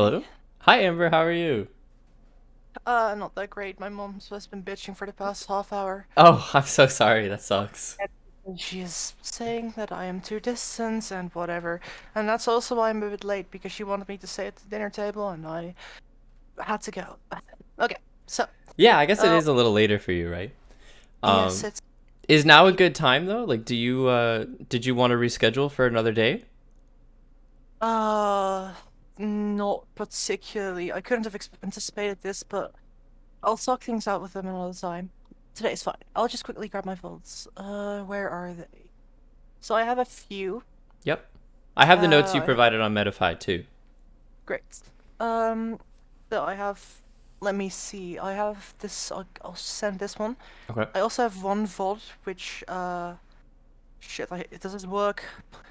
Hello? Hi. Hi, Amber. How are you? Not that great. My mom's just been bitching for the past half hour. Oh, I'm so sorry. That sucks. And she is saying that I am too distant and whatever. And that's also why I'm a bit late, because she wanted me to stay at the dinner table and I had to go. Okay, so, Yeah, I guess it uh, is a little later for you, right? yes, Um, it's is now a eight. good time though? Like, did you want to reschedule for another day? Uh, Not particularly. I couldn't have anticipated this, but I'll talk things out with them another time. Today's fine. I'll just quickly grab my phones. Where are they? So I have a few. Yep. I have the notes you Uh, provided on Metafy too. Great. Um, so I have, let me see. I have this. I'll send this one. Okay. I also have one VOD, which shit. It doesn't work.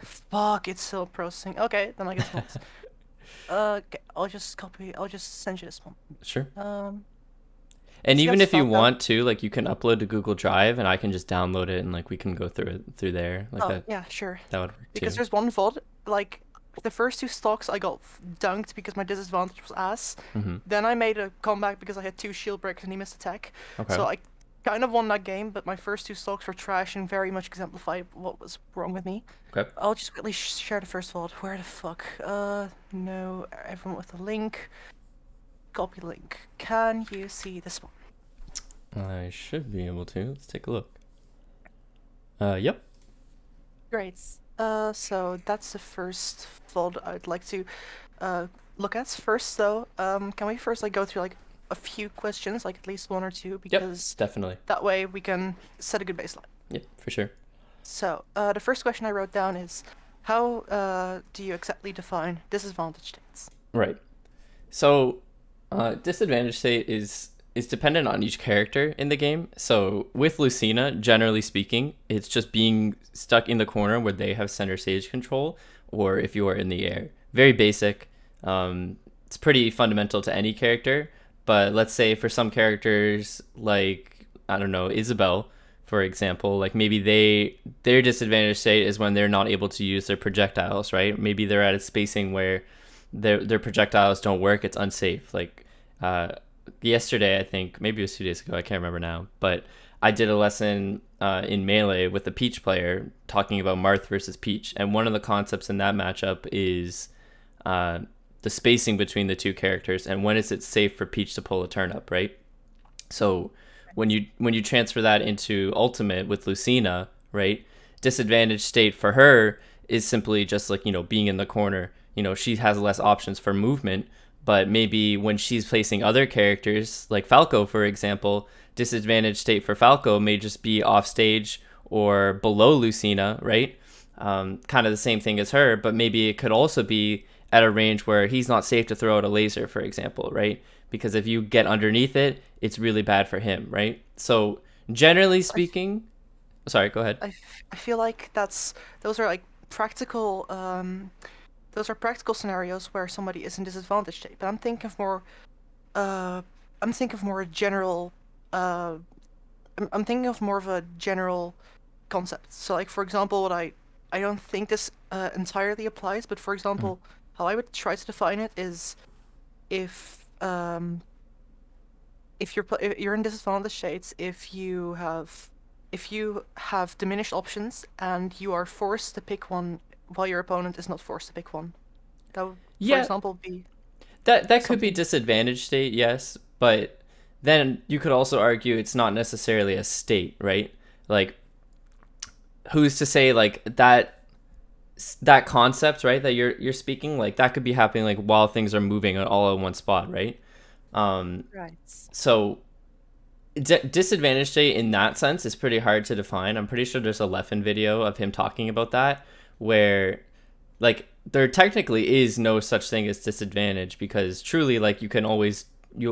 Fuck, it's still processing. Okay, then I guess not. Okay, I'll just copy. I'll just send you this one. Sure. Um, And let's even get if you started. want to, like, you can upload to Google Drive, and I can just download it, and like we can go through it through there. Like Oh that. yeah, sure. That would work Because too. there's one VOD. Like the first two stocks, I got dunked because my disadvantage was ass. Mm-hmm. Then I made a comeback because I had two shield breakers and he missed attack. Okay. So I kind of won that game, but my first two stocks were trash and very much exemplify what was wrong with me. Okay. I'll just quickly share the first VOD. Where the fuck? No, everyone with the link. Copy link. Can you see this one? I should be able to. Let's take a look. Yep. Great. So that's the first VOD I'd like to uh look at. First though, can we first like go through like a few questions, like at least one or two, Yep. because Definitely. that way we can set a good baseline. Yep. For sure. So, the first question I wrote down is, how do you exactly define disadvantage states? Right. So, disadvantage state is dependent on each character in the game. So with Lucina, generally speaking, it's just being stuck in the corner where they have center stage control, or if you are in the air. Very basic. It's pretty fundamental to any character. But let's say for some characters, like I don't know, Isabel, for example, like maybe their disadvantage state is when they're not able to use their projectiles, right? Maybe they're at a spacing where their projectiles don't work. It's unsafe. Like uh, yesterday, I think maybe it was 2 days ago. I can't remember now, but I did a lesson in Melee with a Peach player talking about Marth versus Peach, and one of the concepts in that matchup is uh, the spacing between the two characters and when is it safe for Peach to pull a turnip, right? So when you transfer that into Ultimate with Lucina, right? Disadvantage state for her is simply just like, being in the corner. She has less options for movement, but maybe when she's placing other characters, like Falco, for example, disadvantage state for Falco may just be off stage or below Lucina, right? Kind of the same thing as her, but maybe it could also be at a range where he's not safe to throw out a laser, for example, right? Because if you get underneath it, it's really bad for him, right? So generally I, f- speaking, sorry, go ahead. I feel like those are like practical those are practical scenarios where somebody is in disadvantage state. But uh I'm thinking of more general uh I'm thinking of more of a general concept. So like for example, I don't think this entirely applies, but for Mhm. example, how I would try to define it is if if you're in disadvantaged states, if you have diminished options and you are forced to pick one while your opponent is not forced to pick one. That would, for Yeah, example, be that could be something. disadvantage state, yes, but then you could also argue it's not necessarily a state, right? Like who's to say like that concept, right, that you're speaking, like that could be happening like while things are moving all in one spot, right? Um Right. so disadvantage state in that sense is pretty hard to define. I'm pretty sure there's a Leffen video of him talking about that where like there technically is no such thing as disadvantage because truly like you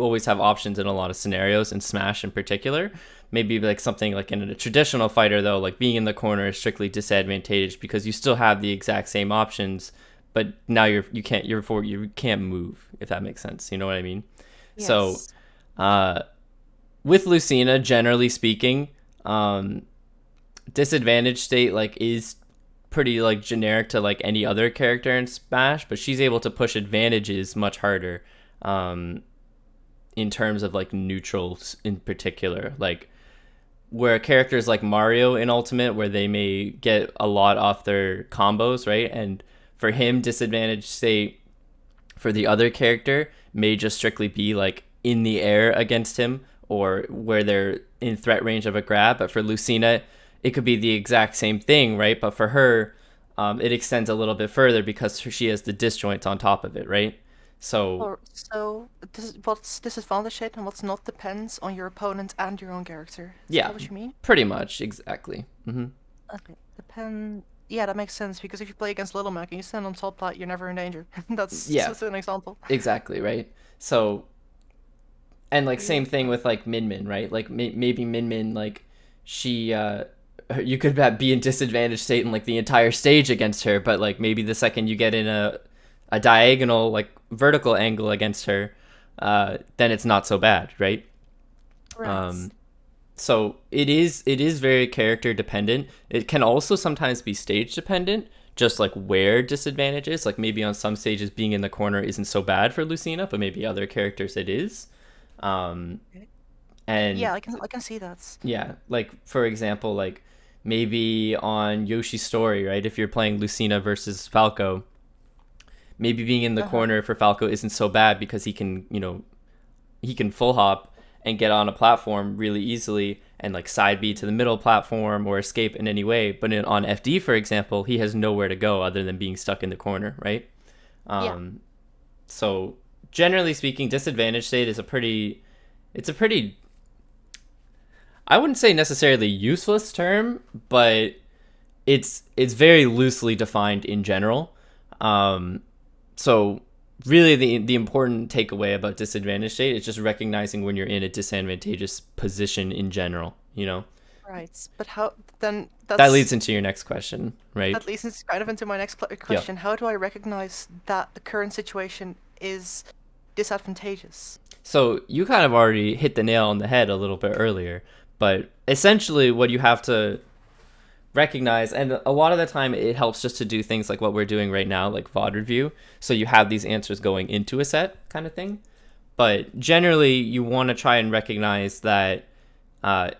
always have options in a lot of scenarios and Smash in particular. Maybe like something like in a traditional fighter though, like being in the corner is strictly disadvantaged because you still have the exact same options, but now you can't move, if that makes sense. You know what I mean? So Yes. uh with Lucina, generally speaking, disadvantage state like is pretty like generic to like any other character in Smash, but she's able to push advantages much harder. Um, in terms of like neutrals in particular, like where characters like Mario in Ultimate, where they may get a lot off their combos, right? And for him, disadvantage state for the other character may just strictly be like in the air against him or where they're in threat range of a grab. But for Lucina, it could be the exact same thing, right? But for her, it extends a little bit further because she has the disjoints on top of it, right? So Or so what's disadvantage hit and what's not depends on your opponent and your own character. Is yeah, that what you mean? pretty much exactly. Okay. Depend. Yeah, that makes sense because if you play against Little Mac and you stand on top plat, you're never in danger. That's Yeah, just an example. exactly, right? So and like same You. thing with like Min Min, right? Like maybe Min Min, like she you could be in disadvantaged state in like the entire stage against her, but like maybe the second you get in a diagonal like vertical angle against her, then it's not so bad, right? Right. um so it is very character dependent. It can also sometimes be stage dependent, just like where disadvantage is. Like maybe on some stages being in the corner isn't so bad for Lucina, but maybe other characters it is. um Okay. Yeah, and I can see that. yeah, like for example, like maybe on Yoshi's Story, right? If you're playing Lucina versus Falco, maybe being in the Uh-huh. corner for Falco isn't so bad because he can, he can full hop and get on a platform really easily and like side B to the middle platform or escape in any way. But on FD, for example, he has nowhere to go other than being stuck in the corner, right? Yeah. Um, so generally speaking, disadvantage state is it's a pretty, I wouldn't say necessarily useless term, but it's very loosely defined in general. Um, so really the important takeaway about disadvantage state is just recognizing when you're in a disadvantageous position in general, Right. But how then that that's leads into your next question, right? that leads us kind of into my next Yeah. question. How do I recognize that the current situation is disadvantageous? So you kind of already hit the nail on the head a little bit earlier, but essentially what you have to recognize, and a lot of the time it helps just to do things like what we're doing right now, like VOD review, so you have these answers going into a set kind of thing. But generally you want to try and recognize that uh,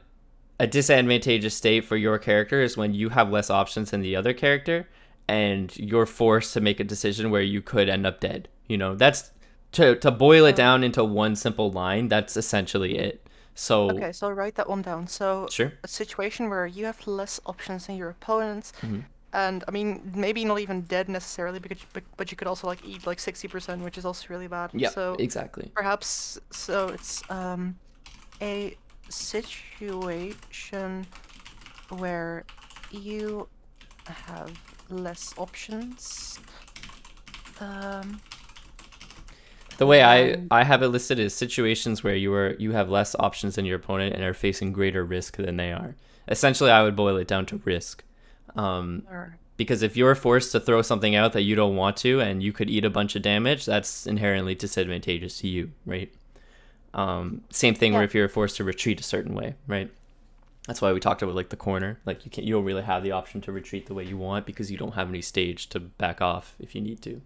a disadvantageous state for your character is when you have less options than the other character and you're forced to make a decision where you could end up dead. That's to boil it So down into one simple line. That's essentially it. So okay, so I'll write that one down. So sure. a situation where you have less options than your opponents, Hmm. and I mean maybe not even dead necessarily, because but you could also like eat like 60%, which is also really bad. Yep, So exactly. perhaps so it's a situation where you have less options um The way I than I have it listed is situations where you have less options than your opponent and are facing greater risk than they are. Essentially, I would boil it down to risk. Um, or because if you're forced to throw something out that you don't want to and you could eat a bunch of damage, that's inherently disadvantageous to you, right? Same thing where yeah, if you're forced to retreat a certain way, right? That's why we talked about like the corner. Like you don't really have the option to retreat the way you want because you don't have any stage to back off if you need to.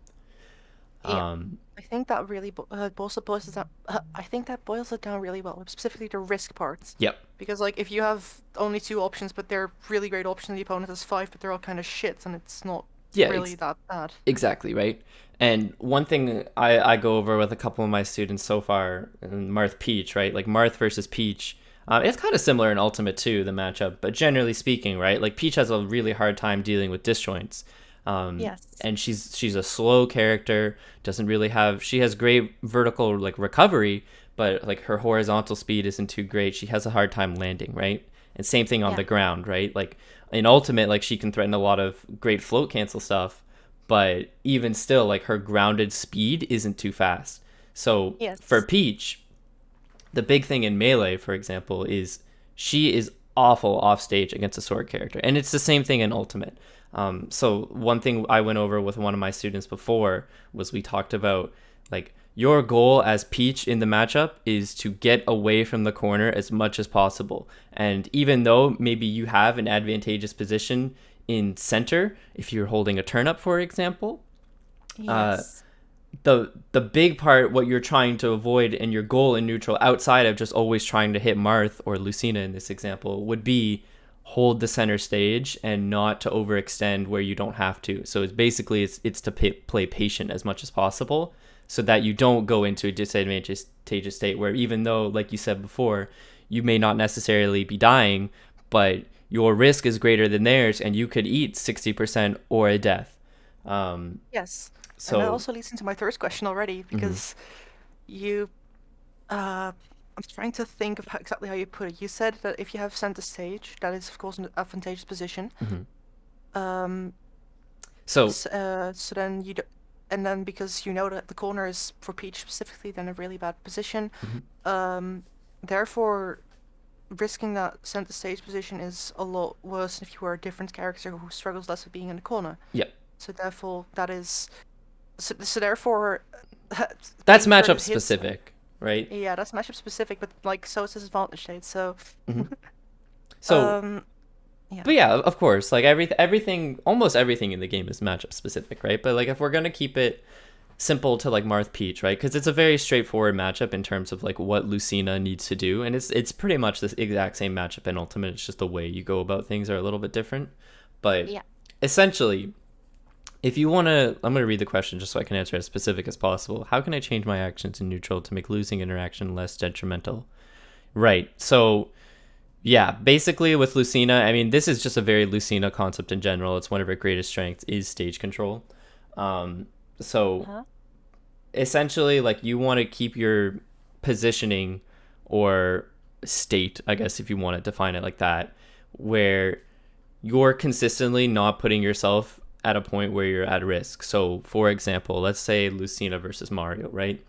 yeah. Um, I think that really also boils it down. I think that boils it down really well, specifically the risk parts. yep. Because like if you have only two options, but they're really great options, and the opponent has five, but they're all kind of shit, and it's not Yeah, really that bad. exactly, right? And one thing I go over with a couple of my students so far, Marth Peach, right? Like Marth versus Peach, it's kind of similar in Ultimate too, the matchup. But generally speaking, right? Like Peach has a really hard time dealing with disjoints, Yes. and she's a slow character. Doesn't really have. She has great vertical like recovery, but like her horizontal speed isn't too great. She has a hard time landing, right? And same thing on Yeah. the ground, right? Like in Ultimate, like she can threaten a lot of great float cancel stuff, but even still, like her grounded speed isn't too fast. So for Yes. Peach, the big thing in Melee, for example, is she is awful off stage against a sword character, and it's the same thing in Ultimate. So one thing I went over with one of my students before was we talked about like your goal as Peach in the matchup is to get away from the corner as much as possible. And even though maybe you have an advantageous position in center if you're holding a turnip, for example. Uh, Yes. the big part, what you're trying to avoid and your goal in neutral, outside of just always trying to hit Marth or Lucina in this example, would be hold the center stage and not to overextend where you don't have to. So it's basically it's to play patient as much as possible, so that you don't go into a disadvantageous state where, even though, like you said before, you may not necessarily be dying, but your risk is greater than theirs and you could eat 60% or a death. Um, Yes. And that so also leads into my third question already, mhm, because you, I'm trying to think of exactly how you put it. You said that if you have center stage, that is of course an advantageous position. mhm. Um, So so then you do, and then because you know that the corner is for Peach specifically, then a really bad position. mhm. Um, therefore, risking that center stage position is a lot worse than if you were a different character who struggles less with being in the corner. Yeah, So therefore, that is so therefore, that's making sure matchup that hits. specific, right? Yeah, that's matchup specific, but like so it's disadvantage shade. So, Hmm. So, um, yeah, but yeah, of course, like everything, almost everything in the game is matchup specific, right? But like if we're gonna keep it simple to like Marth Peach, right? Because it's a very straightforward matchup in terms of like what Lucina needs to do, and it's pretty much the exact same matchup in Ultimate. It's just the way you go about things are a little bit different, but yeah, essentially, if you want to, I'm going to read the question just so I can answer as specific as possible. How can I change my actions in neutral to make losing interaction less detrimental? Right. So, yeah, basically with Lucina, I mean, this is just a very Lucina concept in general. It's one of her greatest strengths is stage control. Um, so huh? essentially, like, you want to keep your positioning or state, I guess, if you want to define it like that, where you're consistently not putting yourself at a point where you're at risk. So, for example, let's say Lucina versus Mario, right?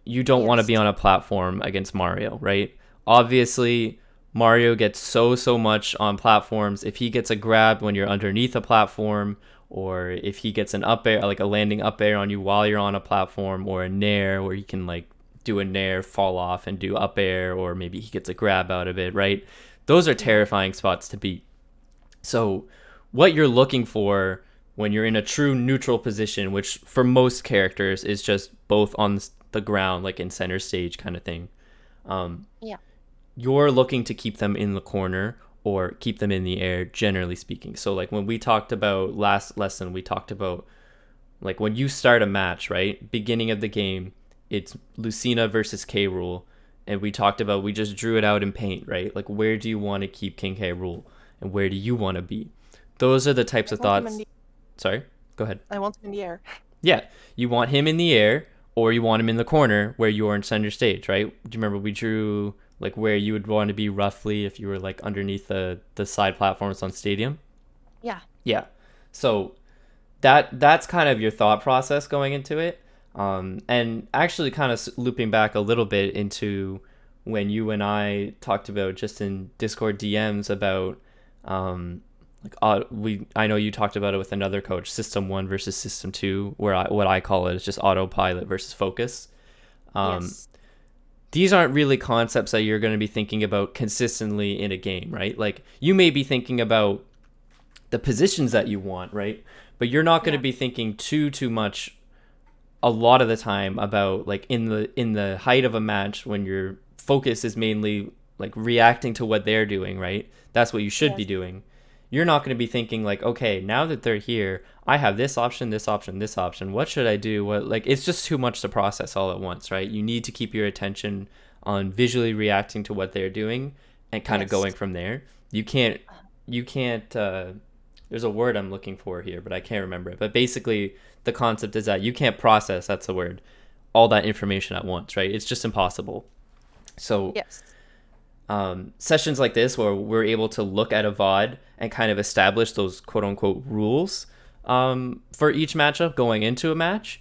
You don't want to Yes, be on a platform against Mario, right? Obviously, Mario gets so much on platforms. If he gets a grab when you're underneath a platform, or if he gets an up air, like a landing up air on you while you're on a platform, or a nair where you can like do a nair, fall off, and do up air, or maybe he gets a grab out of it, right? Those are yeah, terrifying spots to beat. So, what you're looking for when you're in a true neutral position, which for most characters is just both on the ground, like in center stage kind of thing, um, yeah, you're looking to keep them in the corner or keep them in the air, generally speaking. So, like when we talked about last lesson, we talked about like when you start a match, right? Beginning of the game, it's Lucina versus K Rule. And we talked about, we just drew it out in paint, right? Like, where do you want to keep King K Rule? And where do you want to be? Those are the types I of want him in thoughts. the, Sorry, go ahead. I want him in the air. Yeah, you want him in the air or you want him in the corner where you're in center stage, right? Do you remember we drew like where you would want to be roughly if you were like underneath the side platforms on Stadium? Yeah, Yeah. So that's kind of your thought process going into it. And actually kind of looping back a little bit into when you and I talked about just in Discord DMs about um, like I know you talked about it with another coach, system 1 versus system 2, where what I call it is just autopilot versus focus. Um, yes, these aren't really concepts that you're going to be thinking about consistently in a game, right? Like you may be thinking about the positions that you want, right? But you're not going to yeah, be thinking too much a lot of the time about like in the height of a match when your focus is mainly like reacting to what they're doing, right? That's what you should be yes, doing. You're not going to be thinking like, okay, now that they're here, I have this option, this option, this option. What should I do? What, like, it's just too much to process all at once, right? You need to keep your attention on visually reacting to what they're doing and kind of yes. going from there. You can't you can't there's a word I'm looking for here, but I can't remember it. But basically, the concept is that you can't process, that's the word, all that information at once, right? It's just impossible. So, Yes. sessions like this, where we're able to look at a VOD and kind of establish those quote unquote rules for each matchup going into a match,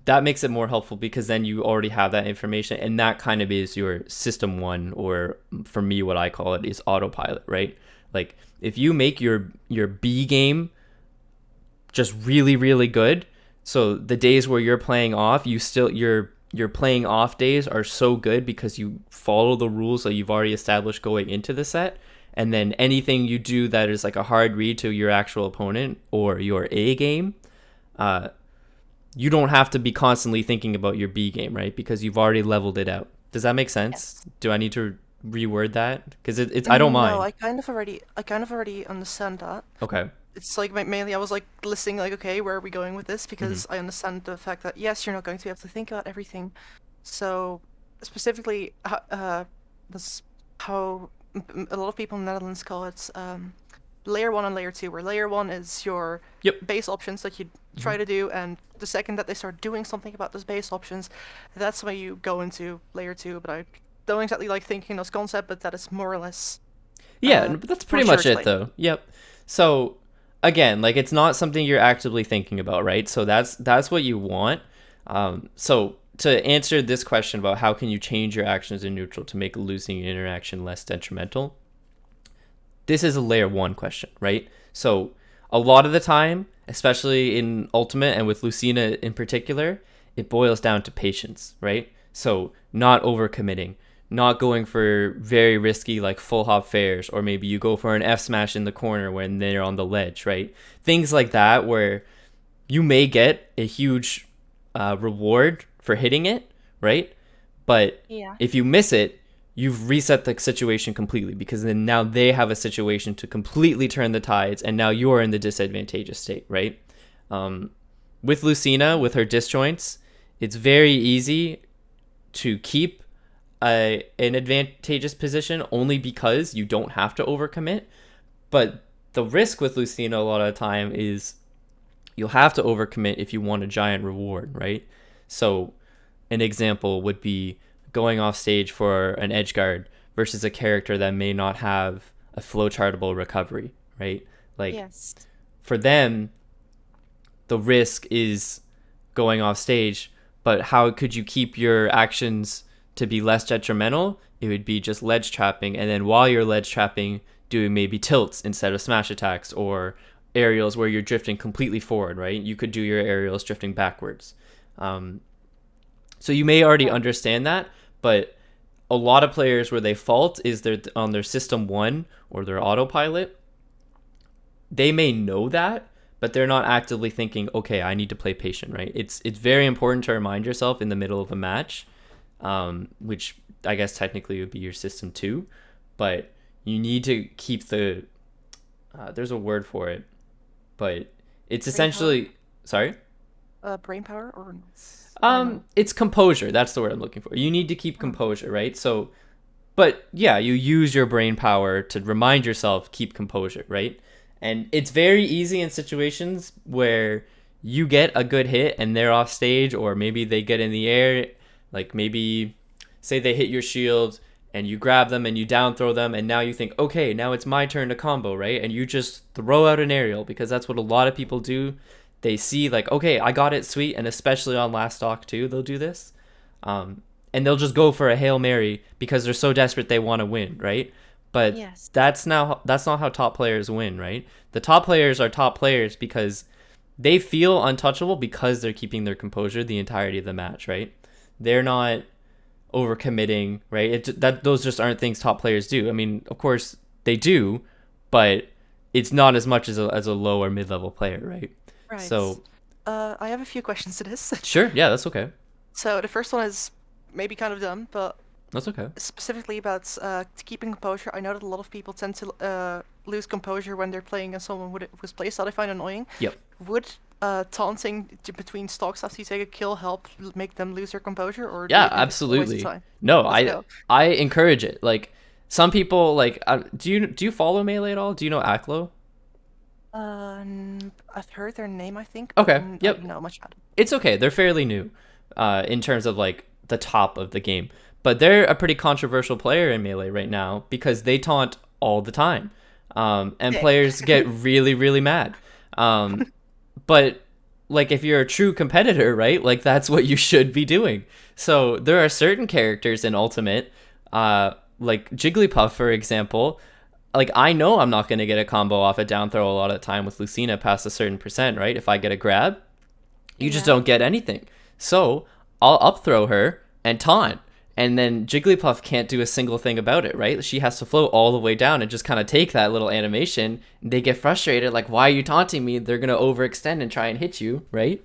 that makes it more helpful because then you already have that information, and that kind of is your system 1, or for me, what I call it is autopilot, right? Like if you make your B game just really good, so the days where you're playing off, your playing off days are so good because you follow the rules that you've already established going into the set, and then anything you do that is like a hard read to your actual opponent or your A game, uh, you don't have to be constantly thinking about your B game, right? Because you've already leveled it out. Does that make sense? Yes. Do I need to reword that? Because it's I don't No, mind. I kind of already understand that. Okay. It's like mainly I was like listening, like, okay, where are we going with this? Mm-hmm. Because I understand the fact that yes, you're not going to be able to think about everything. So specifically, that's how a lot of people in the Netherlands call it layer one and layer two, where layer one is your Yep. base options that you Mm-hmm. try to do, and the second that they start doing something about those base options, that's when you go into layer two. But I don't exactly like thinking those concepts, but that is more or less Yeah, but that's more pretty sure much it explained. though. Yep. So again, like it's not something you're actively thinking about, right? So that's what you want. So to answer this question about how can you change your actions in neutral to make losing an interaction less detrimental, this is a layer one question, right? So a lot of the time, especially in Ultimate and with Lucina in particular, it boils down to patience, right? So not overcommitting, not going for very risky like full hop fairs, or maybe you go for an F smash in the corner when they're on the ledge, right? Things like that where you may get a huge reward for hitting it, right? But Yeah. if you miss it, you've reset the situation completely because then now they have a situation to completely turn the tides, and now you're in the disadvantageous state, right? Um, with Lucina, with her disjoints, it's very easy to keep an advantageous position only because you don't have to overcommit. But the risk with Lucina a lot of the time is you'll have to overcommit if you want a giant reward, right? So an example would be going off stage for an edge guard versus a character that may not have a flowchartable recovery, right? Like Yes. for them, the risk is going off stage, but how could you keep your actions to be less detrimental? It would be just ledge trapping, and then while you're ledge trapping, doing maybe tilts instead of smash attacks, or aerials where you're drifting completely forward, right? You could do your aerials drifting backwards. Um, so you may already Right. understand that, but a lot of players where they fault is they're on their system one or their autopilot. They may know that, but they're not actively thinking, okay, I need to play patient, right? It's very important to remind yourself in the middle of a match, which I guess technically would be your system two, but you need to keep the there's a word for it, but it's Brain power? essentially sorry. Brain power or no? It's composure. That's the word I'm looking for. You need to keep Hmm. composure, right? So, but yeah, you use your brain power to remind yourself keep composure, right? And it's very easy in situations where you get a good hit and they're off stage, or maybe they get in the air, like maybe say they hit your shield and you grab them and you down throw them, and now you think, okay, now it's my turn to combo, right? And you just throw out an aerial because that's what a lot of people do. They see like, okay, I got it, sweet, and especially on last stock too, they'll do this, and they'll just go for a hail mary because they're so desperate they want to win, right? But Yes. that's not how top players win, right? The top players are top players because they feel untouchable because they're keeping their composure the entirety of the match, right? They're not overcommitting, right? That those just aren't things top players do. I mean, of course they do, but it's not as much as a low or mid level player, right? Right. So I have a few questions to this. sure, yeah, that's okay. So the first one is maybe kind of dumb, but That's okay. specifically about keeping composure. I know that a lot of people tend to lose composure when they're playing as someone who's playstyle I find annoying. Yep. Would taunting between stocks after you take a kill help make them lose their composure, or do Yeah, you think it's a waste of absolutely. time? No, Let's go. I encourage it. Like some people like do you follow Melee at all? Do you know Aklo? I've heard their name, I think, but Okay. I don't Yep. know much about it. It's okay. They're fairly new in terms of like the top of the game. But they're a pretty controversial player in Melee right now because they taunt all the time. And Dang. players get really, really mad. Um, but like if you're a true competitor, right? Like that's what you should be doing. So there are certain characters in Ultimate, like Jigglypuff, for example. Like I know I'm not gonna get a combo off a down throw a lot of the time with Lucina past a certain percent, right? If I get a grab, you just Yeah. don't get anything. So I'll up throw her and taunt. And then Jigglypuff can't do a single thing about it, right? She has to float all the way down and just kind of take that little animation. They get frustrated, like, why are you taunting me? They're going to overextend and try and hit you, right?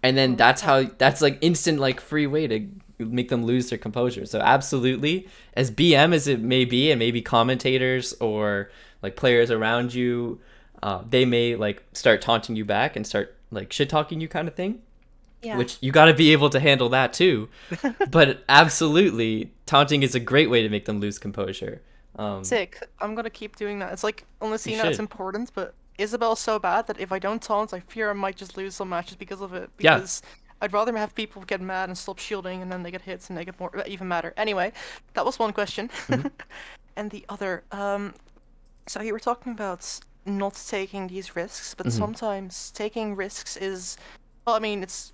And then that's like instant, like, free way to make them lose their composure. So absolutely, as BM as it may be, and maybe commentators or like players around you, they may like start taunting you back and start like shit talking you kind of thing, Yeah. which you got to be able to handle that too. But absolutely, taunting is a great way to make them lose composure. Sick. I'm gonna keep doing that. It's like on You Lucina, it's should. important, but Isabel's so bad that if I don't taunt, I fear I might just lose some matches because of it. Yeah. Because I'd rather have people get mad and stop shielding, and then they get hits and they get more even madder. Anyway, that was one question. Mhm. And the other, so you were talking about not taking these risks, but Mhm. sometimes taking risks is, well, I mean, it's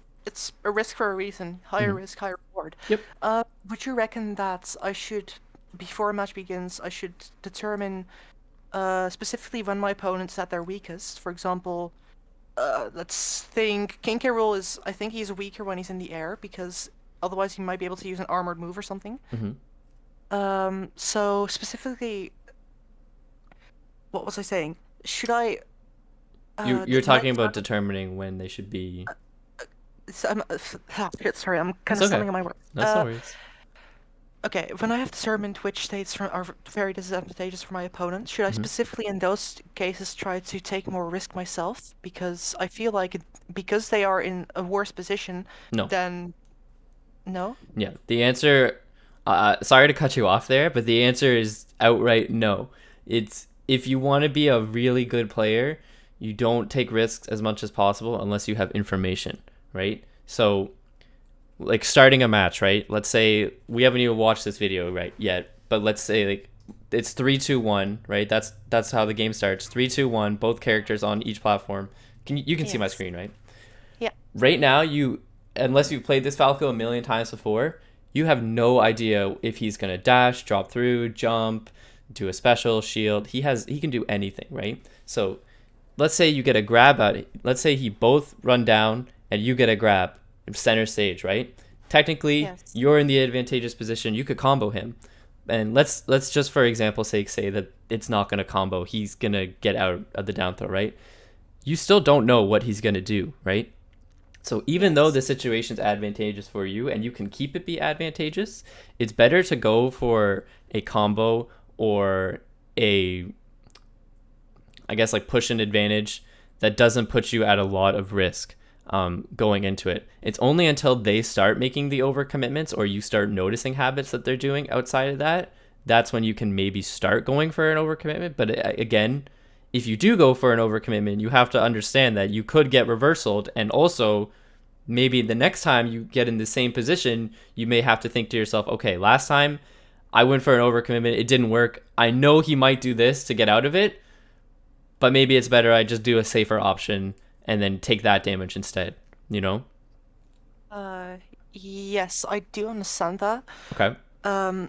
a risk for a reason. Higher Mhm. risk, higher reward. Yep. Would you reckon that I should, before a match begins, I should determine specifically when my opponent's at their weakest? For example, let's think King K. Rool is, I think he's weaker when he's in the air because otherwise he might be able to use an armored move or something. Mhm. So specifically, what was I saying? Should I You're when I talking about determining when they should be. I'm, shit, sorry, I'm kind That's of okay. stumbling on my words. That's no worries. Okay, when I have determined which states are very disadvantageous for my opponent, should I Mhm. specifically in those cases try to take more risk myself? Because I feel like because they are in a worse position, No. then no? Yeah. The answer. Sorry to cut you off there, but the answer is outright no. It's if you want to be a really good player, you don't take risks as much as possible unless you have information, right? So like starting a match, right? Let's say we haven't even watched this video right yet, but let's say like it's 3, 2, 1, right? That's how the game starts. 3, 2, 1, both characters on each platform. You can see my Yes. screen, right? Yeah. Right now, you unless you've played this Falco a million times before, you have no idea if he's gonna dash, drop through, jump, do a special shield. He can do anything, right? So let's say you get a grab out. Let's say he both run down and you get a grab center stage, right? Technically, Yes. you're in the advantageous position. You could combo him, and let's just for example's sake say that it's not gonna combo. He's gonna get out of the down throw, right? You still don't know what he's gonna do, right? So even though the Yes. situation's advantageous for you and you can keep it be advantageous, it's better to go for a combo or a I guess like push an advantage that doesn't put you at a lot of risk going into it. It's only until they start making the overcommitments or you start noticing habits that they're doing outside of that, that's when you can maybe start going for an overcommitment. But again, if you do go for an overcommitment, you have to understand that you could get reversaled, and also maybe the next time you get in the same position, you may have to think to yourself, okay, last time I went for an overcommitment, it didn't work. I know he might do this to get out of it, but maybe it's better I just do a safer option and then take that damage instead, you know? Uh, yes, I do understand that. Okay. Um,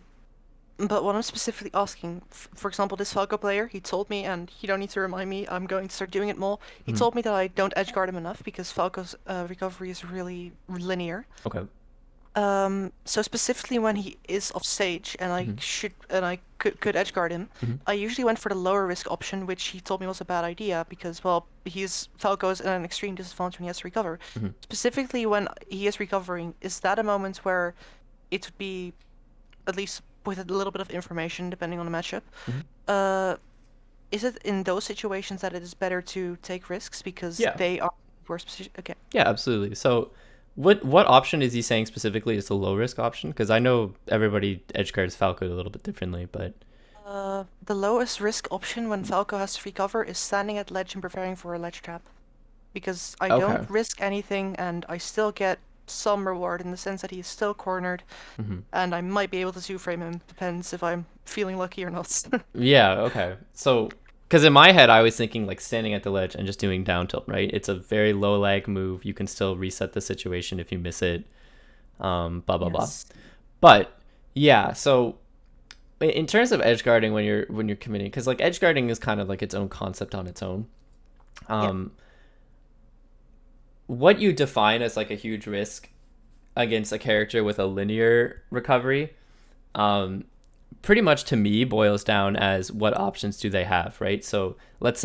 but what I'm specifically asking, for example, this Falco player, he told me, and you don't need to remind me, I'm going to start doing it more. He Mhm. told me that I don't edge guard him enough because Falco's recovery is really linear. Okay. So specifically when he is off stage and I Mhm. could edge guard him, Mhm. I usually went for the lower risk option, which he told me was a bad idea because, well, Falco's in an extreme disadvantage when he has to recover. Mhm. Specifically when he is recovering, is that a moment where it would be, at least with a little bit of information, depending on the matchup, Mhm. uh, is it in those situations that it is better to take risks because Yeah. they are worse position? Okay. Yeah, absolutely. So what option is he saying specifically is the low risk option? Because I know everybody edge cards Falco a little bit differently, but The lowest risk option when Falco has to recover is standing at ledge and preparing for a ledge trap. Because I okay. don't risk anything and I still get some reward in the sense that he is still cornered Hmm. and I might be able to two-frame him, depends if I'm feeling lucky or not. Yeah, okay. So, because in my head, I was thinking like standing at the ledge and just doing down tilt, right? It's a very low lag move. You can still reset the situation if you miss it. Blah blah blah. Yes. But yeah, so in terms of edge guarding when you're committing, because like edge guarding is kind of like its own concept on its own. Yeah. Um, what you define as like a huge risk against a character with a linear recovery, um, pretty much to me boils down as what options do they have, right? So let's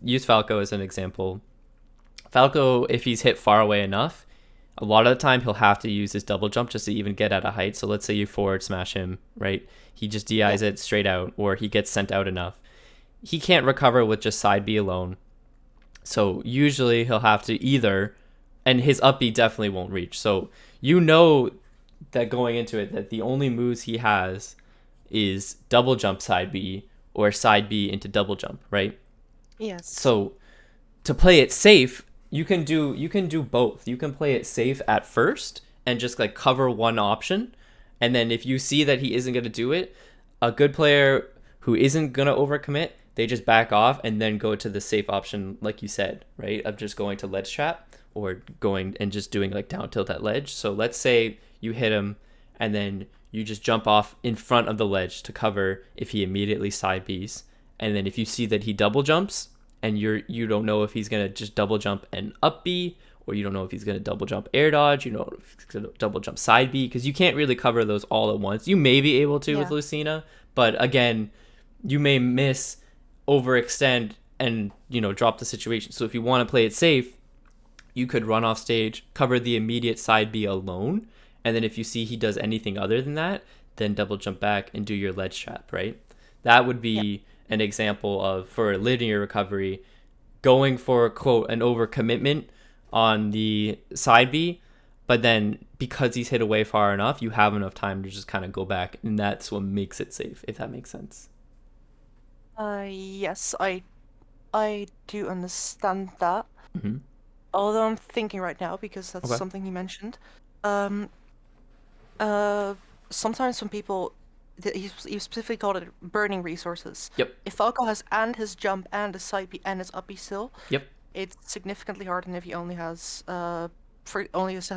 use Falco as an example. Falco, if he's hit far away enough, a lot of the time he'll have to use his double jump just to even get at a height. So let's say you forward smash him, right? He just Yeah. DIs it straight out, or he gets sent out enough. He can't recover with just side B alone. So usually he'll have to either, and his up B definitely won't reach. So you know that going into it, that the only moves he has is double jump side B or side B into double jump, right? Yes. So to play it safe, you can do both. You can play it safe at first and just like cover one option, and then if you see that he isn't going to do it, a good player who isn't going to overcommit, they just back off and then go to the safe option like you said, right? Of just going to ledge trap or going and just doing like down tilt at ledge. So let's say you hit him and then you just jump off in front of the ledge to cover if he immediately side Bs. And then if you see that he double jumps, and you don't know if he's gonna just double jump and up B, or you don't know if he's gonna double jump air dodge, you know if he's gonna double jump side B, because you can't really cover those all at once. You may be able to with Yeah. Lucina, but again, you may miss, overextend, and drop the situation. So if you want to play it safe, you could run off stage, cover the immediate side B alone, and then if you see he does anything other than that, then double jump back and do your ledge trap, right? That would Yeah. be an example of, for a linear recovery, going for quote an overcommitment on the side B, but then because he's hit away far enough, you have enough time to just kind of go back, and that's what makes it safe, if that makes sense. Yes, I do understand that. Mm-hmm. Although I'm thinking right now because that's Okay. something you mentioned. Um, uh, Sometimes when people, you specifically called it burning resources. Yep. If Falco has and his jump and his side B and his up B still, Yep. it's significantly harder than if he only has has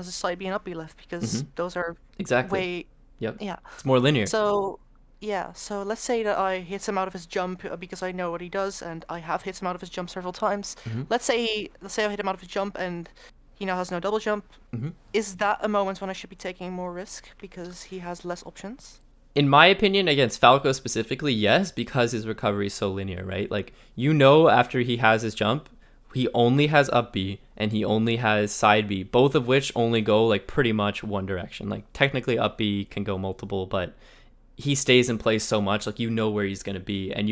a side B and up B left because Mm-hmm. those are Exactly. way, Yep. yeah. It's more linear. So yeah, so let's say that I hit him out of his jump because I know what he does, and I have hit him out of his jump several times. Mm-hmm. Let's say I hit him out of his jump and he now has no double jump. Mm-hmm. Is that a moment when I should be taking more risk because he has less options? In my opinion, against Falco specifically, yes, because his recovery is so linear, right? Like, after he has his jump, he only has up B and he only has side B, both of which only go like pretty much one direction. Like, technically, up B can go multiple, but he stays in place so much, like, where he's going to be. And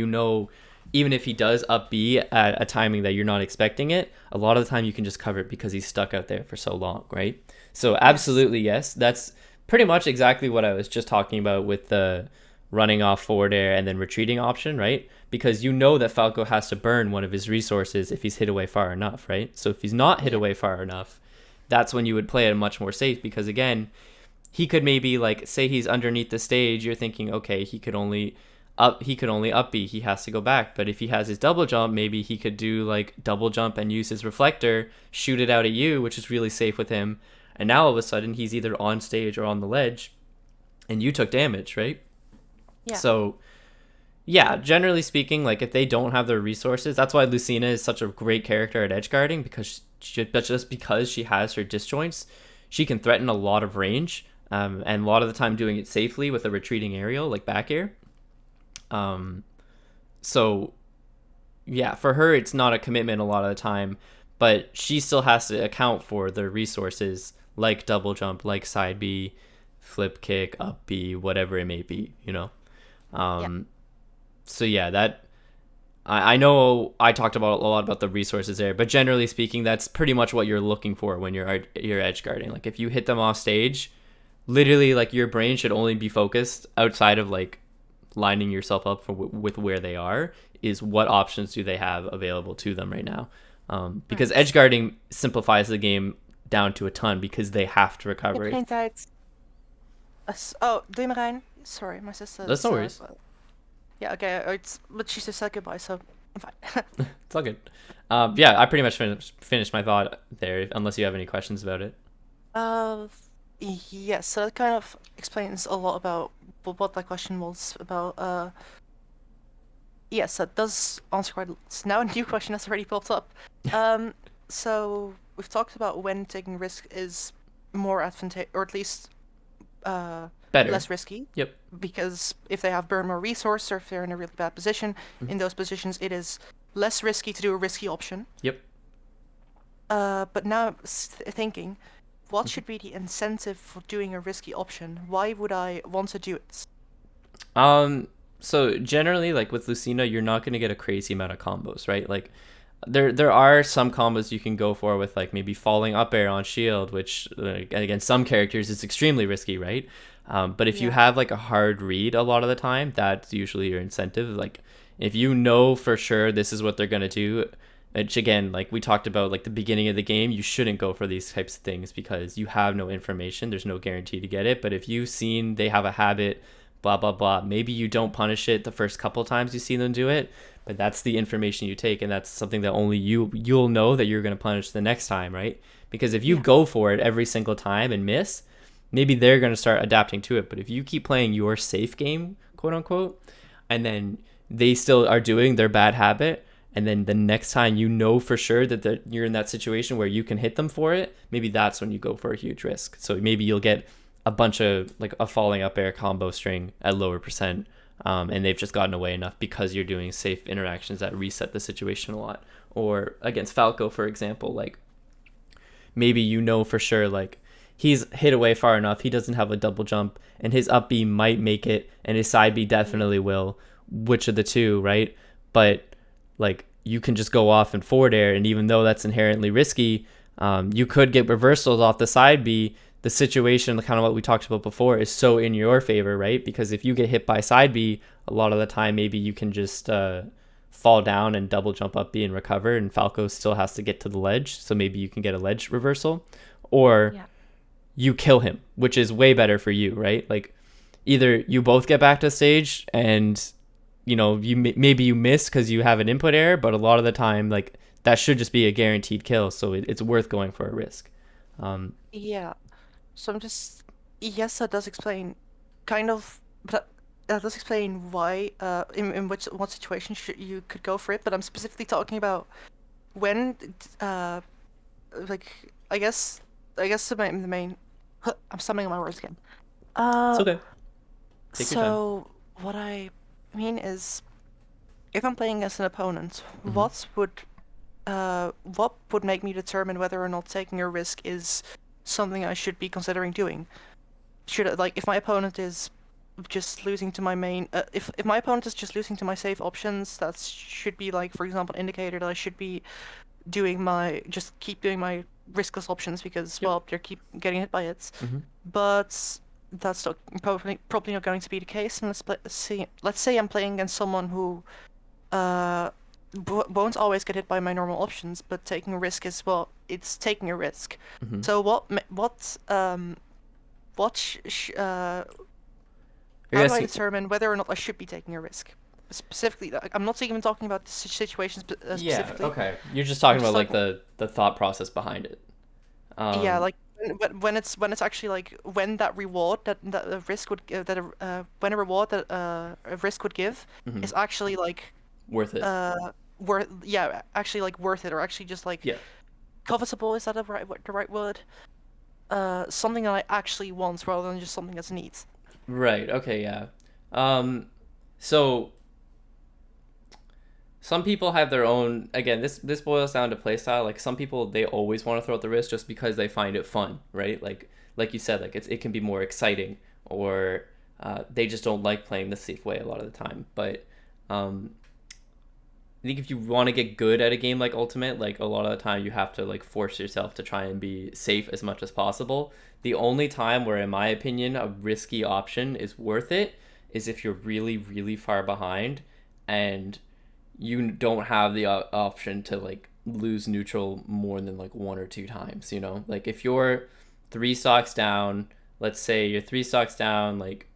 even if he does up B at a timing that you're not expecting it, a lot of the time you can just cover it because he's stuck out there for so long, right? So, Yes. absolutely, yes. That's pretty much exactly what I was just talking about with the running off forward air and then retreating option, right? Because you know that Falco has to burn one of his resources if he's hit away far enough, right? So if he's not hit Yeah. away far enough, that's when you would play it much more safe, because again, he could maybe, like, say he's underneath the stage, you're thinking, okay, he could only up B, he has to go back. But if he has his double jump, maybe he could do like double jump and use his reflector, shoot it out at you, which is really safe with him. And now all of a sudden he's either on stage or on the ledge, and you took damage, right? Yeah. So yeah, generally speaking, like, if they don't have their resources, that's why Lucina is such a great character at edge guarding, because but just because she has her disjoints, she can threaten a lot of range, and a lot of the time doing it safely with a retreating aerial like back air. Um, so yeah, for her it's not a commitment a lot of the time, but she still has to account for the resources like double jump, like side B, flip kick, up B, whatever it may be. Yeah. Um, so yeah, that I know I talked about a lot about the resources there, but generally speaking, that's pretty much what you're looking for when you're edge guarding. Like, if you hit them off stage, literally, like, your brain should only be focused outside of like lining yourself up for with where they are, is what options do they have available to them right now, because edge Right. guarding simplifies the game down to a ton because they have to Ik heb recover. geen tijd. Oh, doe je Marijn? Sorry, my sister That's no worries. yeah, okay, but she just said goodbye, so I'm fine. It's all good. Yeah, I pretty much finished my thought there, unless you have any questions about it. Uh, yes, so that kind of explains a lot about what that question was about. Yes, that does answer quite. It's now a new question that's already popped up. Um, so we've talked about when taking risk is more advantageous, or at least uh, Better. less risky, Yep. because if they have burned more resource or if they're in a really bad position, Mhm. in those positions it is less risky to do a risky option. Yep. But now I'm thinking, what Mhm. should be the incentive for doing a risky option? Why would I want to do it? Um. So generally, like with Lucina, you're not gonna get a crazy amount of combos, right? Like there are some combos you can go for with like maybe falling up air on shield, which against some characters is extremely risky, right? But if you Yeah. have like a hard read a lot of the time, that's usually your incentive. Like if you know for sure this is what they're gonna do, which again, like we talked about, like the beginning of the game, you shouldn't go for these types of things because you have no information. There's no guarantee to get it. But if you've seen they have a habit, blah blah blah, maybe you don't punish it the first couple times you see them do it, but that's the information you take, and that's something that only you'll know that you're going to punish the next time, right? Because if you Yeah. go for it every single time and miss, maybe they're going to start adapting to it. But if you keep playing your safe game, quote unquote, and then they still are doing their bad habit, and then the next time you know for sure that you're in that situation where you can hit them for it, maybe that's when you go for a huge risk. So maybe you'll get a bunch of like a falling up air combo string at lower percent, and they've just gotten away enough because you're doing safe interactions that reset the situation a lot. Or against Falco, for example, like maybe you know for sure like he's hit away far enough, he doesn't have a double jump, and his up B might make it, and his side B Yeah. definitely will. Which of the two, right? But like you can just go off and forward air, and even though that's inherently risky, you could get reversals off the side B. The situation, kind of what we talked about before, is so in your favor, right? Because if you get hit by side B, a lot of the time maybe you can just fall down and double jump up B and recover, and Falco still has to get to the ledge, so maybe you can get a ledge reversal, or Yeah. you kill him, which is way better for you, right? Like either you both get back to stage and maybe you miss because you have an input error, but a lot of the time like that should just be a guaranteed kill, so it's worth going for a risk. um Yeah. So I'm just, yes, that does explain, kind of, but that does explain why, in which what situation should you could go for it. But I'm specifically talking about when, uh, like, I guess the main, I'm stumbling on my words again. it's Uh, okay, take your time. so what I mean is, if I'm playing as an opponent, Hmm. what would make me determine whether or not taking a risk is something I should be considering doing? Should I, like, if my opponent is just losing to my main, if my opponent is just losing to my safe options, that should be, like, for example, an indicator that I should be just keep doing my riskless options because, Yep. well, they keep getting hit by it. Hmm. But that's not, probably not going to be the case. And let's say I'm playing against someone who uh won't always get hit by my normal options, but taking a risk is, well, it's taking a risk. Hmm. So what You're how do I asking. determine whether or not I should be taking a risk? Specifically, I'm not even talking about the situation Yeah, specifically. okay, you're just I'm talking just about like talking, the thought process behind it. yeah, um like when it's actually like when that reward that a risk would that when a reward that a risk would give mhm. is actually like Worth it. uh worth, yeah, actually like worth it, or actually just like Yeah. covetable, is that the right word? Something that I actually want rather than just something that's needs. Right, okay, yeah. So some people have their own, again, this boils down to playstyle. Like some people, they always want to throw out the risk just because they find it fun, right? Like you said, like it can be more exciting, or they just don't like playing the safe way a lot of the time. But um, I think if you want to get good at a game like Ultimate, like a lot of the time you have to like force yourself to try and be safe as much as possible. The only time where, in my opinion, a risky option is worth it is if you're really, really far behind and you don't have the option to like lose neutral more than like one or two times. Like if you're three stocks down, let's say you're three stocks down, like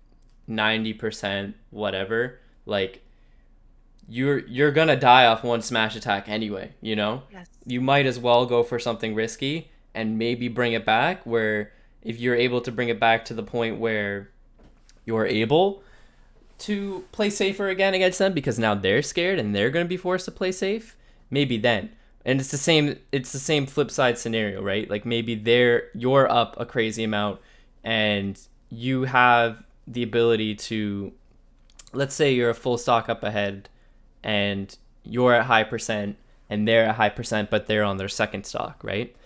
90%, whatever, like you're gonna die off one smash attack anyway. Yes. You might as well go for something risky and maybe bring it back, where if you're able to bring it back to the point where you're able to play safer again against them because now they're scared and they're going to be forced to play safe, maybe then. And it's the same flip side scenario, right? Like maybe you're up a crazy amount and you have the ability to, let's say you're a full stock up ahead and you're at high percent and they're at high percent but they're on their second stock, right?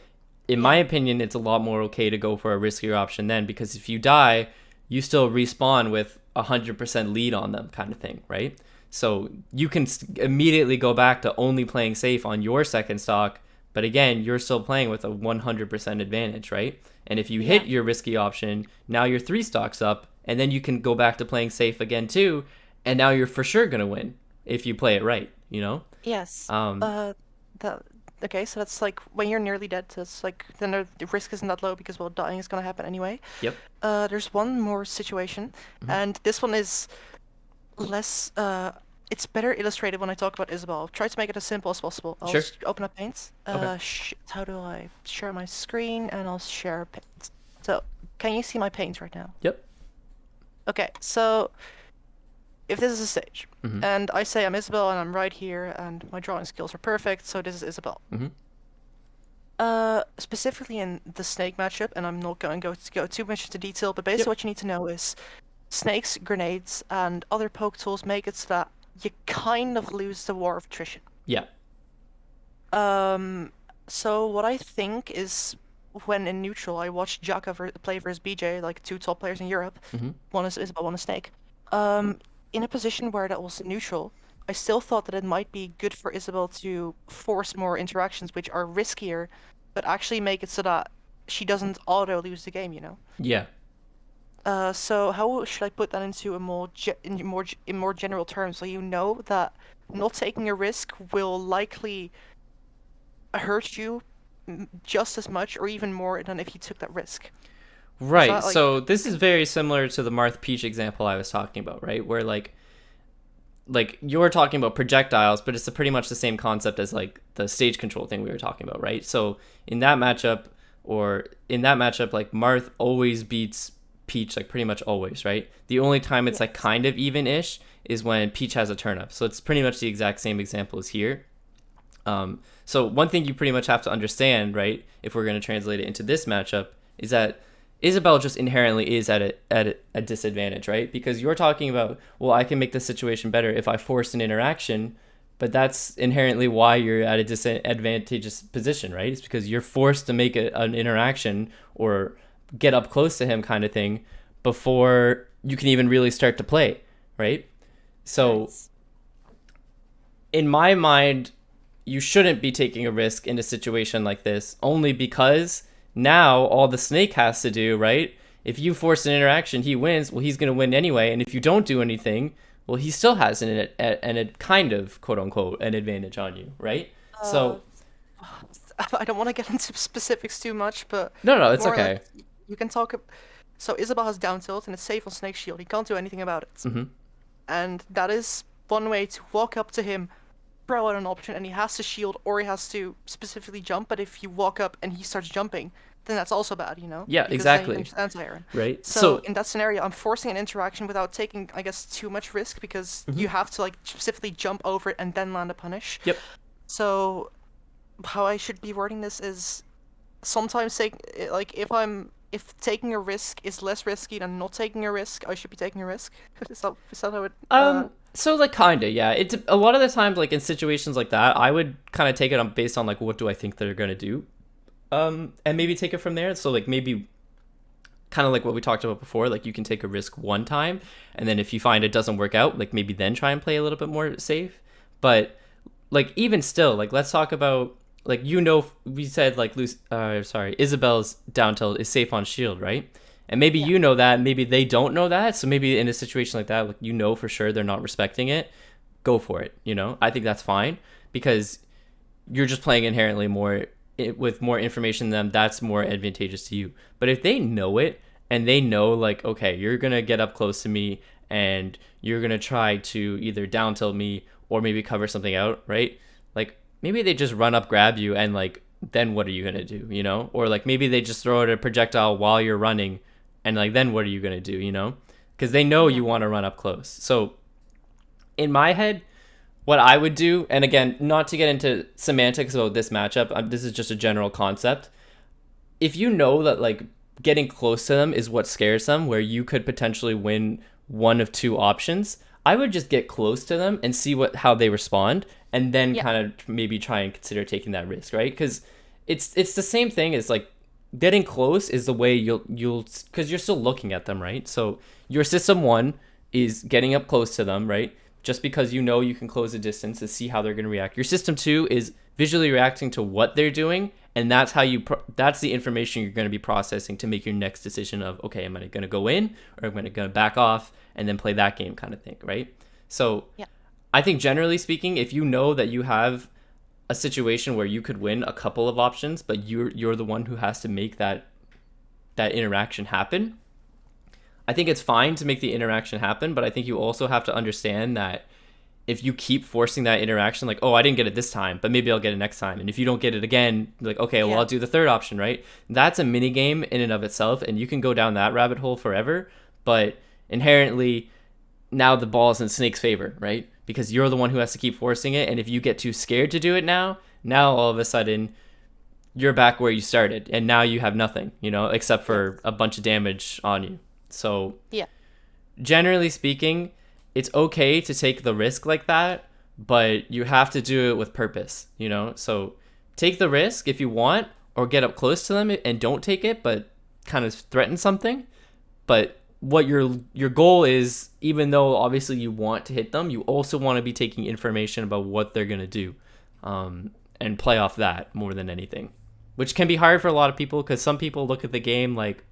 In my Yeah. opinion, it's a lot more okay to go for a riskier option then, because if you die, you still respawn with 100% lead on them, kind of thing, right? So you can immediately go back to only playing safe on your second stock, but again, you're still playing with a 100% advantage, right? And if you Yeah. hit your risky option, now you're three stocks up, and then you can go back to playing safe again too, and now you're for sure gonna win if you play it right, you know? Yes. Um, Uh, that okay. So that's like when you're nearly dead. So it's like then the risk isn't that low because well, dying is gonna happen anyway. yep. There's one more situation, Hmm. and this one is less. It's better illustrated when I talk about Isabel. I'll try to make it as simple as possible. I'll Sure. open up Paint. Okay. How do I share my screen? And I'll share Paint. So can you see my Paint right now? Yep. Okay. So if this is a stage, Hmm. and I say I'm Isabel and I'm right here, and my drawing skills are perfect, so this is Isabel. Hmm. Specifically in the snake matchup, and I'm not going to go too much into detail, but basically Yep. what you need to know is snakes, grenades, and other poke tools make it so that you kind of lose the war of attrition. Yeah. Um, so what I think is when in neutral, I watched Jaka play versus BJ, like two top players in Europe. Hmm. One is Isabel, one is Snake. In a position where that was neutral, I still thought that it might be good for Isabel to force more interactions, which are riskier, but actually make it so that she doesn't auto lose the game, you know? Yeah. So how should I put that into a more general terms, so you know that not taking a risk will likely hurt you just as much or even more than if you took that risk. Is Right. that like So this is very similar to the Marth Peach example I was talking about, right? Where like you're talking about projectiles, but it's pretty much the same concept as like the stage control thing we were talking about, right? So in that matchup, like Marth always beats Peach, like pretty much always, right? The only time it's like yes. kind of even-ish is when Peach has a turnip. So it's pretty much the exact same example as here. So one thing you pretty much have to understand, right, if we're going to translate it into this matchup, is that Isabel just inherently is at a disadvantage, right? Because you're talking about, well, I can make the situation better if I force an interaction, but that's inherently why you're at a disadvantageous position, right? It's because you're forced to make an interaction or get up close to him, kind of thing, before you can even really start to play, right? So Right. in my mind, you shouldn't be taking a risk in a situation like this, only because now all the snake has to do, right? If you force an interaction, he wins. Well, he's going to win anyway. And if you don't do anything, well, he still has an kind of quote unquote an advantage on you, right? Uh, So I don't want to get into specifics too much, but no, no, it's more or less okay. you can talk. So Isabel has down tilt and it's safe on Snake Shield. He can't do anything about it, Hmm. and that is one way to walk up to him, throw out an option, and he has to shield or he has to specifically jump. But if you walk up and he starts jumping, then that's also bad, you know, Yeah, because then you can exactly. just anti-iron. Right. So So in that scenario, I'm forcing an interaction without taking, I guess, too much risk because mhm. you have to like specifically jump over it and then land a punish. Yep. So how I should be wording this is sometimes take like if taking a risk is less risky than not taking a risk, I should be taking a risk. Is that how it So like kinda, yeah. It's a lot of the times, like in situations like that, I would kind of take it on based on like what do I think they're gonna do, and maybe take it from there. So like maybe kind of like what we talked about before, like you can take a risk one time, and then if you find it doesn't work out, like maybe then try and play a little bit more safe. But like even still, like let's talk about like we said like Isabel's down tilt is safe on shield, right? And maybe Yeah. you know that, maybe they don't know that. So maybe in a situation like that, like you know for sure they're not respecting it. Go for it. I think that's fine because you're just playing inherently more with more information than them. That's more advantageous to you. But if they know it and they know like, okay, you're gonna get up close to me and you're gonna try to either down tilt me or maybe cover something out, right? Like maybe they just run up, grab you, and like then what are you gonna do, Or like maybe they just throw out a projectile while you're running, and like then what are you gonna do, Because they know Yeah. you want to run up close. So in my head, What I would do, and again, not to get into semantics about this matchup, this is just a general concept. If you know that like getting close to them is what scares them, where you could potentially win one of two options, I would just get close to them and see what how they respond, and then Yeah. kind of maybe try and consider taking that risk, right? Because it's the same thing as like getting close is the way you'll because you're still looking at them, right? So your system one is getting up close to them, right? Just because you know you can close the distance to see how they're going to react. Your system two is visually reacting to what they're doing, and that's how that's the information you're going to be processing to make your next decision of, okay, am I going to go in or am I going to back off and then play that game kind of thing, right? So Yeah. I think generally speaking, if you know that you have a situation where you could win a couple of options, but you're the one who has to make that interaction happen, I think it's fine to make the interaction happen, but I think you also have to understand that if you keep forcing that interaction, like, oh, I didn't get it this time, but maybe I'll get it next time. And if you don't get it again, like, okay, well, Yeah. I'll do the third option, right? That's a mini game in and of itself, and you can go down that rabbit hole forever. But inherently, now the ball's in Snake's favor, right? Because you're the one who has to keep forcing it. And if you get too scared to do it now all of a sudden, you're back where you started, and now you have nothing, except for Yes. a bunch of damage on you. So Yeah. generally speaking, it's okay to take the risk like that, but you have to do it with purpose. So take the risk if you want, or get up close to them and don't take it, but kind of threaten something. But what your goal is, even though obviously you want to hit them, you also want to be taking information about what they're gonna do, and play off that more than anything, which can be hard for a lot of people because some people look at the game like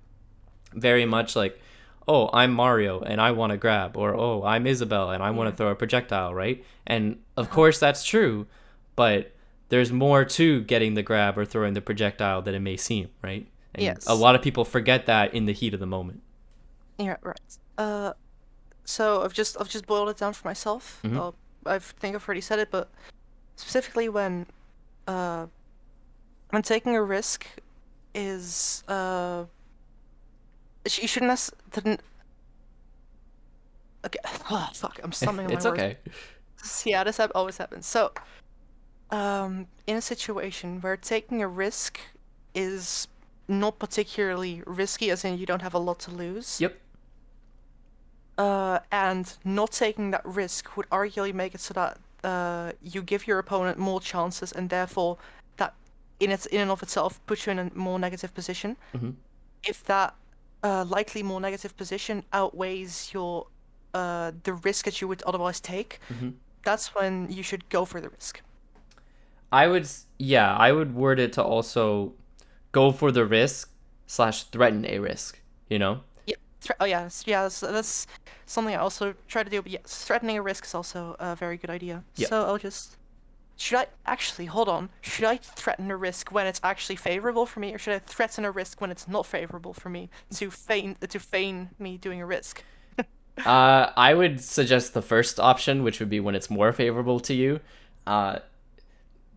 very much like, oh, I'm Mario and I want to grab, or oh, I'm Isabelle and I want Yeah. to throw a projectile, right? And of Uh-huh. course that's true, but there's more to getting the grab or throwing the projectile than it may seem, right? And a Yes. lot of people forget that in the heat of the moment. Yeah. Right. So I've just boiled it down for myself. Hmm. I think I've already said it, but specifically uh when taking a risk is you shouldn't didn't okay. Fuck, I'm stumbling on my It's words. okay. Yeah, this always happens. So in a situation where taking a risk is not particularly risky, as in you don't have a lot to lose, Yep. and not taking that risk would arguably make it so that you give your opponent more chances, and therefore that in and of itself puts you in a more negative position. Hmm. If that likely more negative position outweighs your the risk that you would otherwise take, Hmm. that's when you should go for the risk. Yeah, I would word it to also go for the risk slash threaten a risk, you know? Yeah. Oh yeah. Yeah. That's something I also try to do. But yes, threatening a risk is also a very good idea. Yep. So I'll just. Should I actually hold on? Should I threaten a risk when it's actually favorable for me, or should I threaten a risk when it's not favorable for me to feign me doing a risk? I would suggest the first option, which would be when it's more favorable to you. Uh,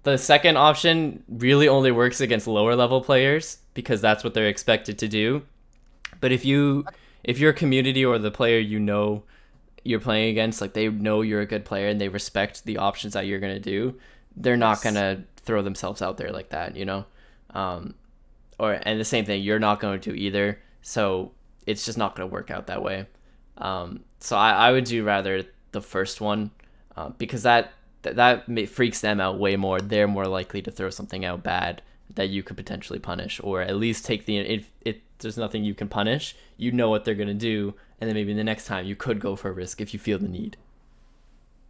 the second option really only works against lower level players because that's what they're expected to do. But if your community or the player you're playing against, like they know you're a good player and they respect the options that you're gonna do, they're not Yes. gonna throw themselves out there like that. Um, and the same thing, you're not going to either. So it's just not gonna work out that way. So I would do rather the first one, because that freaks them out way more. They're more likely to throw something out bad that you could potentially punish, or at least take the if there's nothing you can punish, you know what they're gonna do, and then maybe the next time you could go for a risk if you feel the need.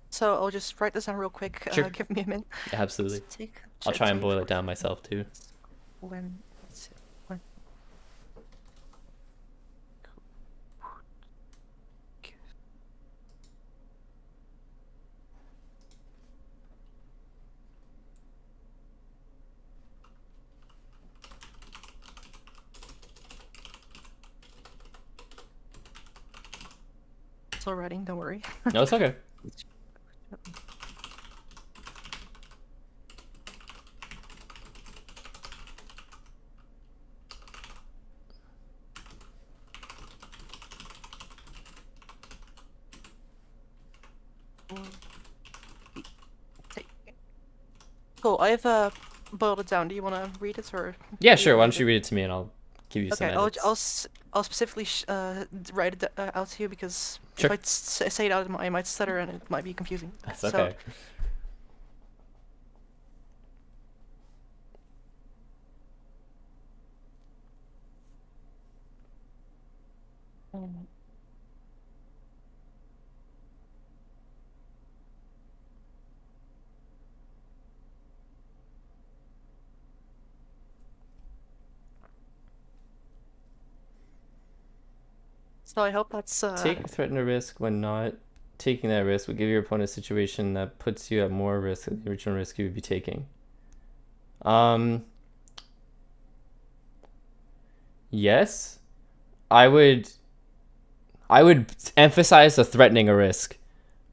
So I'll just write this down real quick. Sure, Give me a minute. absolutely. Let's take I'll try and take boil it down myself too. when it's when still writing. Don't worry. No, it's okay. Cool. I've boiled it down. Do you want to read it or Yeah, do you sure. want Why me to don't do you it? read it to me and I'll give you some Okay, edits. I'll specifically write it out to you because if Sure. say it out, I might stutter and it might be confusing. That's So, okay. um, so I hope that's Take threaten a risk when not taking that risk will give your opponent a situation that puts you at more risk than the original risk you would be taking. Um, yes, I would. I would emphasize the threatening a risk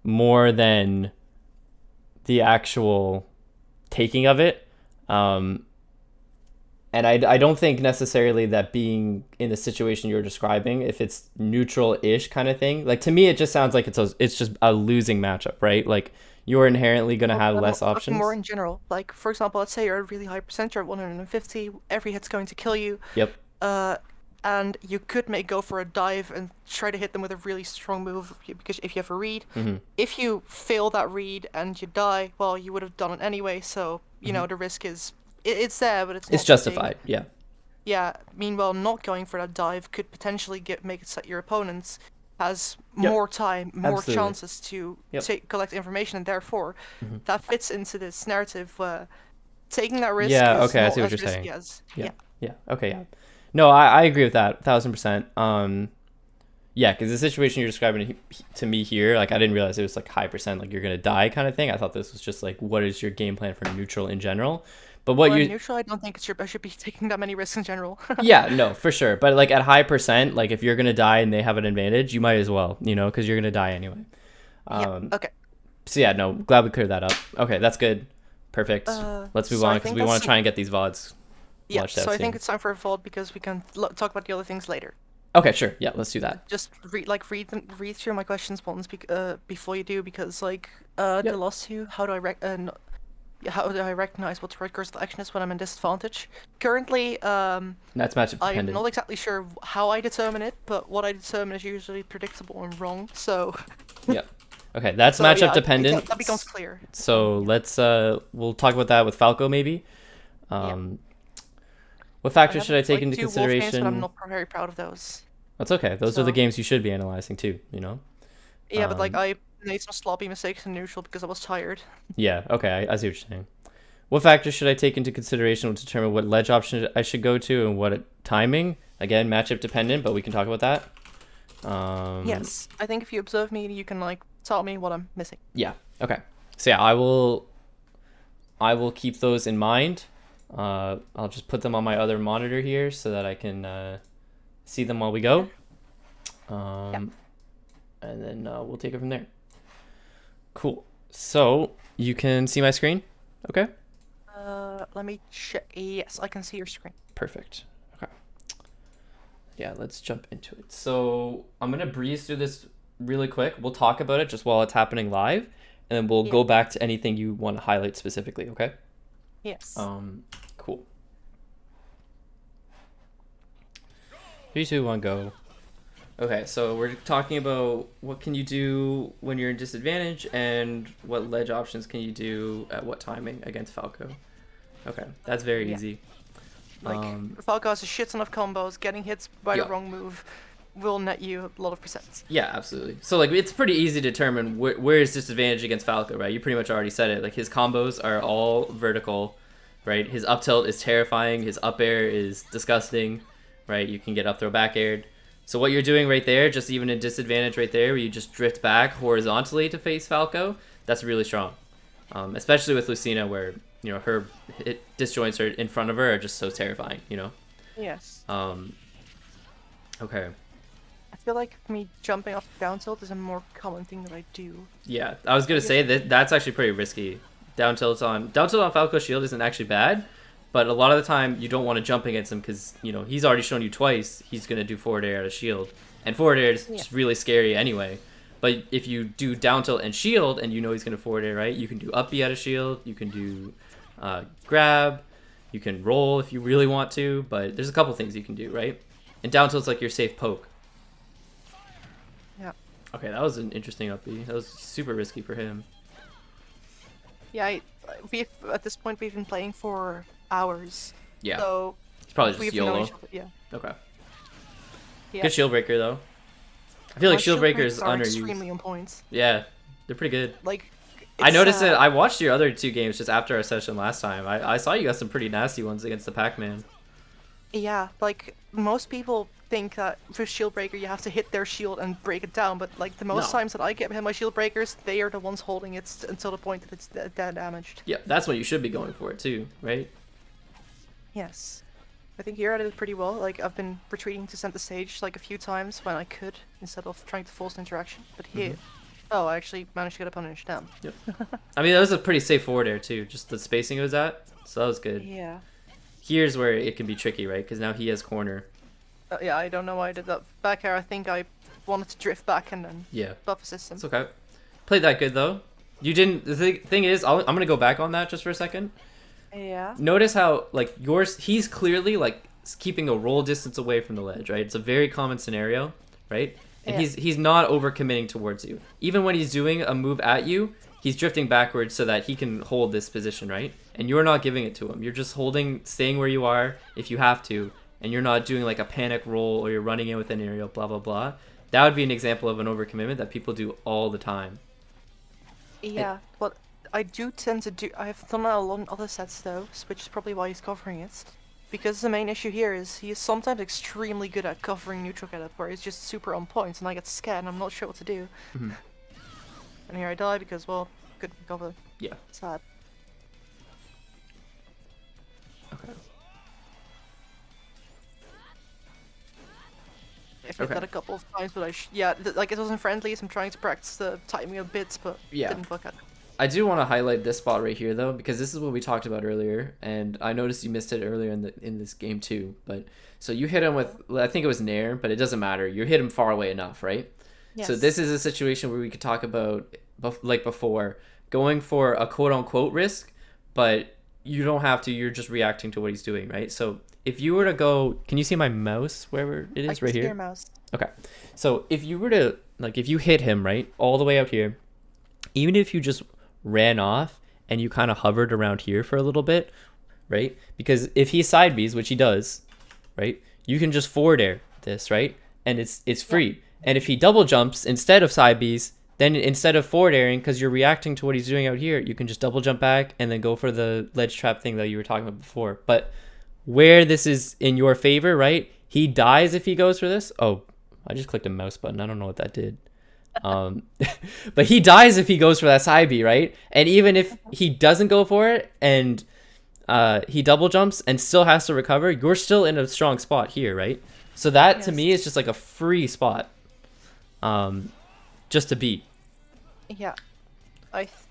more than the actual taking of it. Um, and I don't think necessarily that being in the situation you're describing, if it's neutral-ish kind of thing, like to me it just sounds like it's just a losing matchup, right? Like you're inherently gonna well, have I'm less talking more options. in general. Like for example, let's say you're a really high percent, you're at 150, every hit's going to kill you. Yep. Uh, and you could make go for a dive and try to hit them with a really strong move because if you have a read, Mm-hmm. if you fail that read and you die, well, you would have done it anyway. So you Mm-hmm. know the risk is it's there, but it's It's not that big. justified. Yeah. Yeah. Meanwhile, not going for that dive could potentially make it so your opponents has Yep. more time, more Absolutely. chances to Yep. collect information, and therefore Mm-hmm. that fits into this narrative where taking that risk Yeah. is Okay. I not see what you're as saying. risky as Yeah. yeah. Yeah. Okay. Yeah. No, I agree with that 1,000%. Yeah, because the situation you're describing to me here, like I didn't realize it was like high percent, like you're gonna die kind of thing. I thought this was just like what is your game plan for neutral in general. But what Well, in you, neutral, I don't think I should be taking that many risks in general. yeah, no, for sure. But like at high percent, like if you're gonna die and they have an advantage, you might as well, because you're gonna die anyway. Yeah. Um, Okay. so yeah, no, glad we cleared that up. Okay, that's good. Perfect. Let's move So on I because think we want that's to try and get these VODs yeah. watched So out I think soon. it's time for a vote because we can talk about the other things later. Okay, sure. Yeah, let's do that. Just read through my questions once before you do because the Yep. last two, how do I recognize what the right course of action is when I'm in disadvantage? Currently, That's matchup I'm dependent. not exactly sure how I determine it, but what I determine is usually predictable and wrong. So Yep. Okay, that's so matchup yeah, dependent. that becomes clear. So let's we'll talk about that with Falco maybe. Yeah. Um, what I factors have should I take like into two wolf games, but I'm consideration? not very proud of those. That's okay. Those are the So games you should be analyzing too. yeah, but like Um, I made some sloppy mistakes in neutral because I was tired. yeah. Okay, I see what you're saying. What factors should I take into consideration to determine what ledge option I should go to and what timing? Again, matchup dependent, but we can talk about that. Yes, I think if you observe me, you can like tell me what I'm missing. Yeah. Okay. So yeah, I will keep those in mind. I'll just put them on my other monitor here so that I can see them while we go. Yeah. And then we'll take it from there. Cool. So you can see my screen? Okay. Let me check. Yes, I can see your screen. Perfect. Okay. Yeah, let's jump into it. So I'm going to breeze through this really quick. We'll talk about it just while it's happening live, and then we'll Yeah. go back to anything you want to highlight specifically, okay? Yes. Cool. 3, 2, 1, go. Okay, so we're talking about what can you do when you're in disadvantage and what ledge options can you do at what timing against Falco. Okay, that's very Yeah. easy. Like Falco has a shit ton of combos. Getting hit by Yeah. the wrong move will net you a lot of percents. Yeah, absolutely. So like it's pretty easy to determine where is disadvantage against Falco, right? You pretty much already said it. Like his combos are all vertical, right? His up tilt is terrifying. His up air is disgusting, right? You can get up throw back aired. So what you're doing right there, just even a disadvantage right there, where you just drift back horizontally to face Falco, that's really strong. Especially with Lucina, where her disjoints are in front of her are just so terrifying. Yes. Okay. I feel like me jumping off down tilt is a more common thing that I do. Yeah, I was gonna say that's actually pretty risky. Down tilt on Falco Shield isn't actually bad, but a lot of the time you don't want to jump against him because he's already shown you twice he's gonna do forward air out of shield, and forward air is just really scary anyway. But if you do down tilt and shield and he's gonna forward air, right, you can do up B out of shield, you can do grab, you can roll if you really want to, but there's a couple things you can do, right? And down tilt's like your safe poke. Yeah. Okay, that was an interesting up B. That was super risky for him. Yeah, we've at this point we've been playing for hours. Yeah. So It's probably just we've known YOLO. each other. Yeah. Okay. Yeah. Good shield breaker though. I feel like shield breakers are underused. extremely on point. Yeah, they're pretty good. Like, I noticed it. I watched your other 2 games just after our session last time. I saw you got some pretty nasty ones against the Pac-Man. Yeah, like most people think that with shield breaker you have to hit their shield and break it down, but like the most No. times that I get hit my shield breakers, they are the ones holding it until the point that it's dead damaged. Yeah, that's what you should be going for too, right? Yes. I think here I did it pretty well. Like I've been retreating to center stage like a few times when I could instead of trying to force interaction. But here, oh, I actually managed to get a punish down. Yep. I mean, that was a pretty safe forward air too, just the spacing it was at. So that was good. Yeah. Here's where it can be tricky, right? Because now he has corner. Yeah, I don't know why I did that. Back air, I think I wanted to drift back and then Yeah. buff a system. It's okay. Played that good though. You didn't. The thing is, I'm gonna go back on that just for a second. Yeah. Notice how like he's clearly like keeping a roll distance away from the ledge, right? It's a very common scenario, right? And Yeah. he's not overcommitting towards you. Even when he's doing a move at you, he's drifting backwards so that he can hold this position, right? And you're not giving it to him. You're just holding, staying where you are if you have to, and you're not doing like a panic roll or you're running in with an aerial, blah blah blah. That would be an example of an overcommitment that people do all the time. Yeah, but I do tend to do. I've done that a lot in other sets though, which is probably why he's covering it. Because the main issue here is he is sometimes extremely good at covering neutral get up, where he's just super on point, and I get scared and I'm not sure what to do. Mhm. And here I die because, well, couldn't cover. Yeah. Sad. Okay. I've hit Okay. that a couple of times, but yeah, like it wasn't friendly, so I'm trying to practice the timing a bit, but Yeah. didn't work out. I do want to highlight this spot right here though, because this is what we talked about earlier, and I noticed you missed it earlier in this game too. But so you hit him with, I think it was Nair, but it doesn't matter. You hit him far away enough, right? Yes. So this is a situation where we could talk about, like before, going for a quote unquote risk, but you don't have to. You're just reacting to what he's doing, right? So if you were to go, can you see my mouse wherever it I is can right see here? your mouse. Okay. So if you were to, like, if you hit him, right, all the way out here, even if you just ran off and you kind of hovered around here for a little bit, right? Because if he side Bs, which he does, right, you can just forward air this, right? And it's free. And if he double jumps instead of side Bs, then instead of forward airing, because you're reacting to what he's doing out here, you can just double jump back and then go for the ledge trap thing that you were talking about before. But where this is in your favor, right? He dies if he goes for this. Oh, I just clicked a mouse button. I don't know what that did. But he dies if he goes for that side B, right? And even if he doesn't go for it and he double jumps and still has to recover, you're still in a strong spot here, right? So that to Yes. me is just like a free spot, just to beat. Yeah.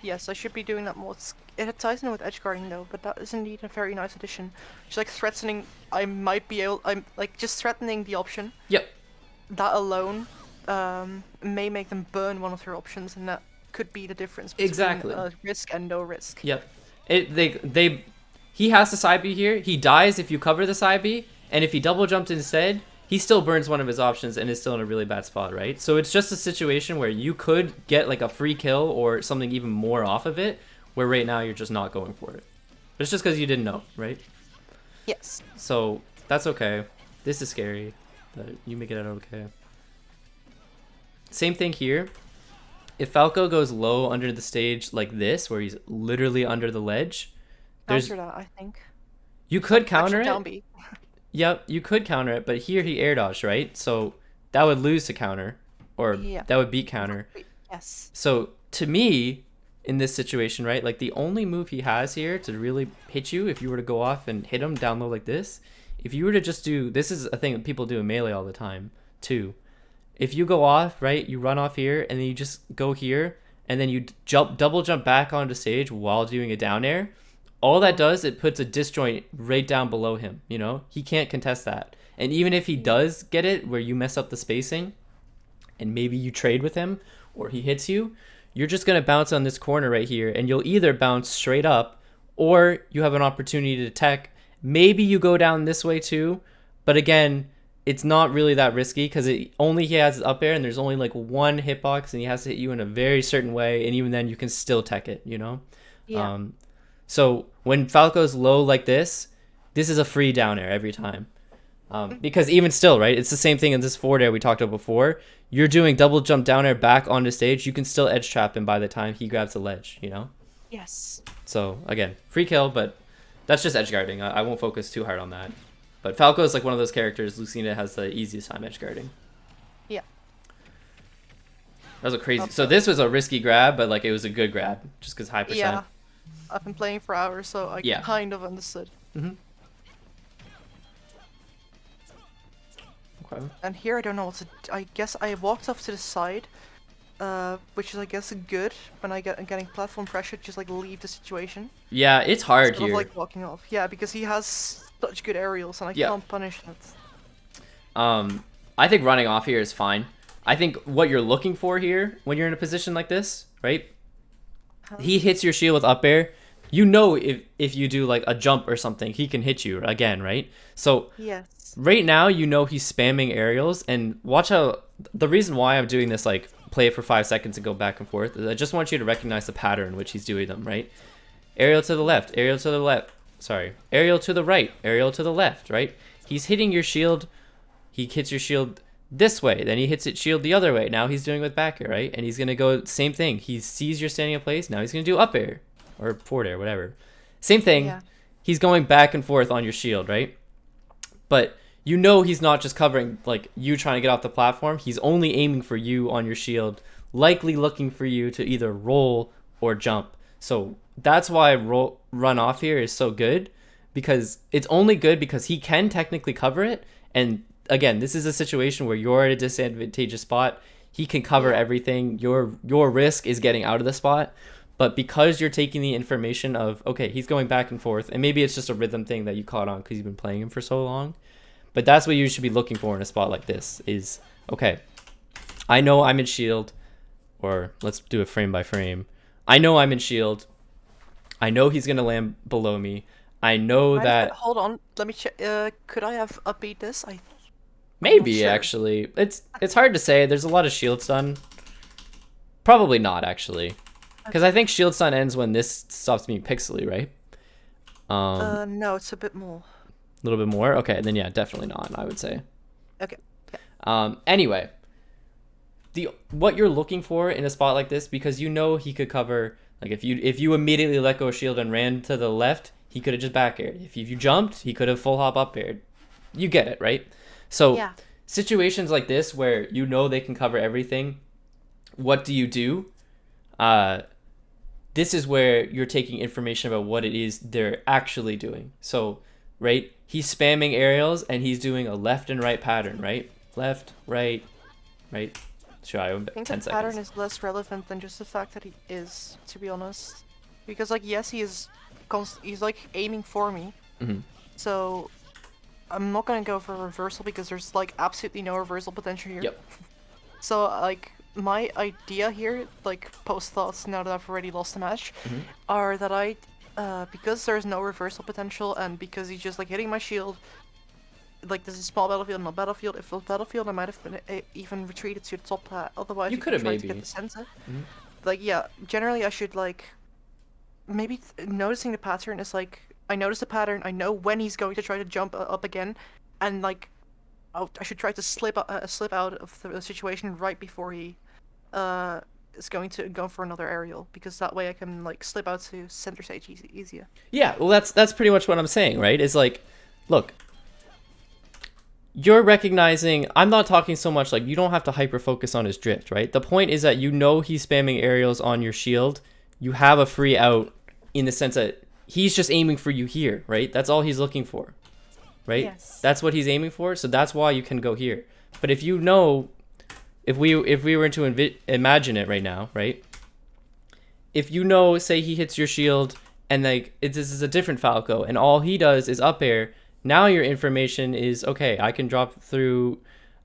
Yes, I should be doing that more. It ties in with edge guarding though, but that is indeed a very nice addition. Just like threatening, I might be able. I'm like just threatening the option. Yep. That alone may make them burn one of their options, and that could be the difference between Exactly. Risk and no risk. Yep. He has the side B here. He dies if you cover the side B, and if he double jumped instead, he still burns one of his options and is still in a really bad spot, right? So it's just a situation where you could get like a free kill or something even more off of it, where right now you're just not going for it. But it's just because you didn't know, right? Yes. So that's okay. This is scary, but you make it out okay. Same thing here. If Falco goes low under the stage like this, where he's literally under the ledge, Counter that, I think. you could counter Actually, it. down B. Yep, you could counter it, but here he air dodged, right? So that would lose to counter, or Yeah. that would beat counter. Yes. So to me, in this situation, right, like the only move he has here to really hit you, if you were to go off and hit him down low like this, if you were to just do, this is a thing that people do in Melee all the time, too. If you go off, right, you run off here, and then you just go here, and then you double jump back onto stage while doing a down air, all that does, it puts a disjoint right down below him, you know? He can't contest that. And even if he does get it, where you mess up the spacing, and maybe you trade with him, or he hits you, you're just going to bounce on this corner right here, and you'll either bounce straight up, or you have an opportunity to tech. Maybe you go down this way too, but again, it's not really that risky because it only he has up air and there's only like one hitbox and he has to hit you in a very certain way, and even then you can still tech it, you know? Yeah. Um, so when Falco's low like this is a free down air every time. Because even still, right, it's the same thing in this forward air we talked about before. You're doing double jump down air back onto stage. You can still edge trap him by the time he grabs the ledge, you know? Yes. So again, free kill, but that's just edge guarding. I won't focus too hard on that. But Falco is like one of those characters. Lucina has the easiest time edge guarding. Yeah. That was a crazy. Okay. So this was a risky grab, but like it was a good grab just because high percent. Yeah. I've been playing for hours, so I Yeah. kind of understood. Mm-hmm. Okay. And here I don't know what to. I guess I walked off to the side, which is I guess good when I'm getting platform pressure. Just like leave the situation. Yeah, it's hard Instead of here. like walking off. Yeah, because he has such good aerials, and I Yeah. can't punish that. I think running off here is fine. I think what you're looking for here when you're in a position like this, right? He hits your shield with up air. You know if you do like a jump or something, he can hit you again, right? So Yes. right now, you know he's spamming aerials, and watch how the reason why I'm doing this, like play it for 5 seconds and go back and forth, is I just want you to recognize the pattern in which he's doing them, right? Aerial to the left, aerial to the left, sorry, aerial to the right, aerial to the left, right? He's hitting your shield, he hits your shield this way, then he hits it shield the other way. Now he's doing with back air, right? And he's gonna go same thing. He sees you're standing in place, now he's gonna do up air or forward air, whatever. Same thing. Yeah. He's going back and forth on your shield, right? But you know he's not just covering like you trying to get off the platform. He's only aiming for you on your shield, likely looking for you to either roll or jump. So that's why run off here is so good, because it's only good because he can technically cover it. And again, this is a situation where you're at a disadvantageous spot. He can cover everything. Your risk is getting out of the spot. But because you're taking the information of, okay, he's going back and forth, and maybe it's just a rhythm thing that you caught on because you've been playing him for so long, but that's what you should be looking for in a spot like this is, okay, I know I'm in shield, or let's do it frame by frame. I know I'm in shield. I know he's going to land below me. I know that... Hold on, let me check. Could I have upbeat this? Maybe, sure. actually. It's hard to say. There's a lot of shield stun. Probably not, actually. Because I think shield stun ends when this stops being pixely, right? No, it's a bit more. A little bit more? Okay, then yeah, definitely not, I would say. Okay. Anyway, what you're looking for in a spot like this, because you know he could cover, like if you immediately let go of shield and ran to the left, he could have just back aired. If you jumped, he could have full hop up aired. You get it, right? So Yeah. situations like this where you know they can cover everything, what do? This is where you're taking information about what it is they're actually doing. So, right, he's spamming aerials and he's doing a left and right pattern, right? Left, right, right. Sure, I have I think 10 the seconds. pattern is less relevant than just the fact that he is, to be honest. Because, like, yes, he's like aiming for me. Mhm. So I'm not gonna go for a reversal because there's like absolutely no reversal potential here. Yep. So like my idea here, like post thoughts now that I've already lost the match, Mhm. are that because there's no reversal potential and because he's just like hitting my shield, like this is small battlefield, not battlefield. If it was battlefield, I might have been, even retreated to the top plat. Otherwise, You we could have try to maybe. get the center. Mhm. Like yeah, generally I should like maybe noticing the pattern is like I notice the pattern. I know when he's going to try to jump up again, and like I should try to slip out of the situation right before he is going to go for another aerial, because that way I can like slip out to center stage easier. Yeah, well, that's pretty much what I'm saying, right? It's like, look, you're recognizing, I'm not talking so much like you don't have to hyper focus on his drift, right? The point is that you know he's spamming aerials on your shield. You have a free out in the sense that he's just aiming for you here, right? That's all he's looking for, right? Yes. That's what he's aiming for, so that's why you can go here. But if you know, if we were to imagine it right now, right? If you know, say he hits your shield and like this is a different Falco and all he does is up air, now your information is, okay, I can drop through,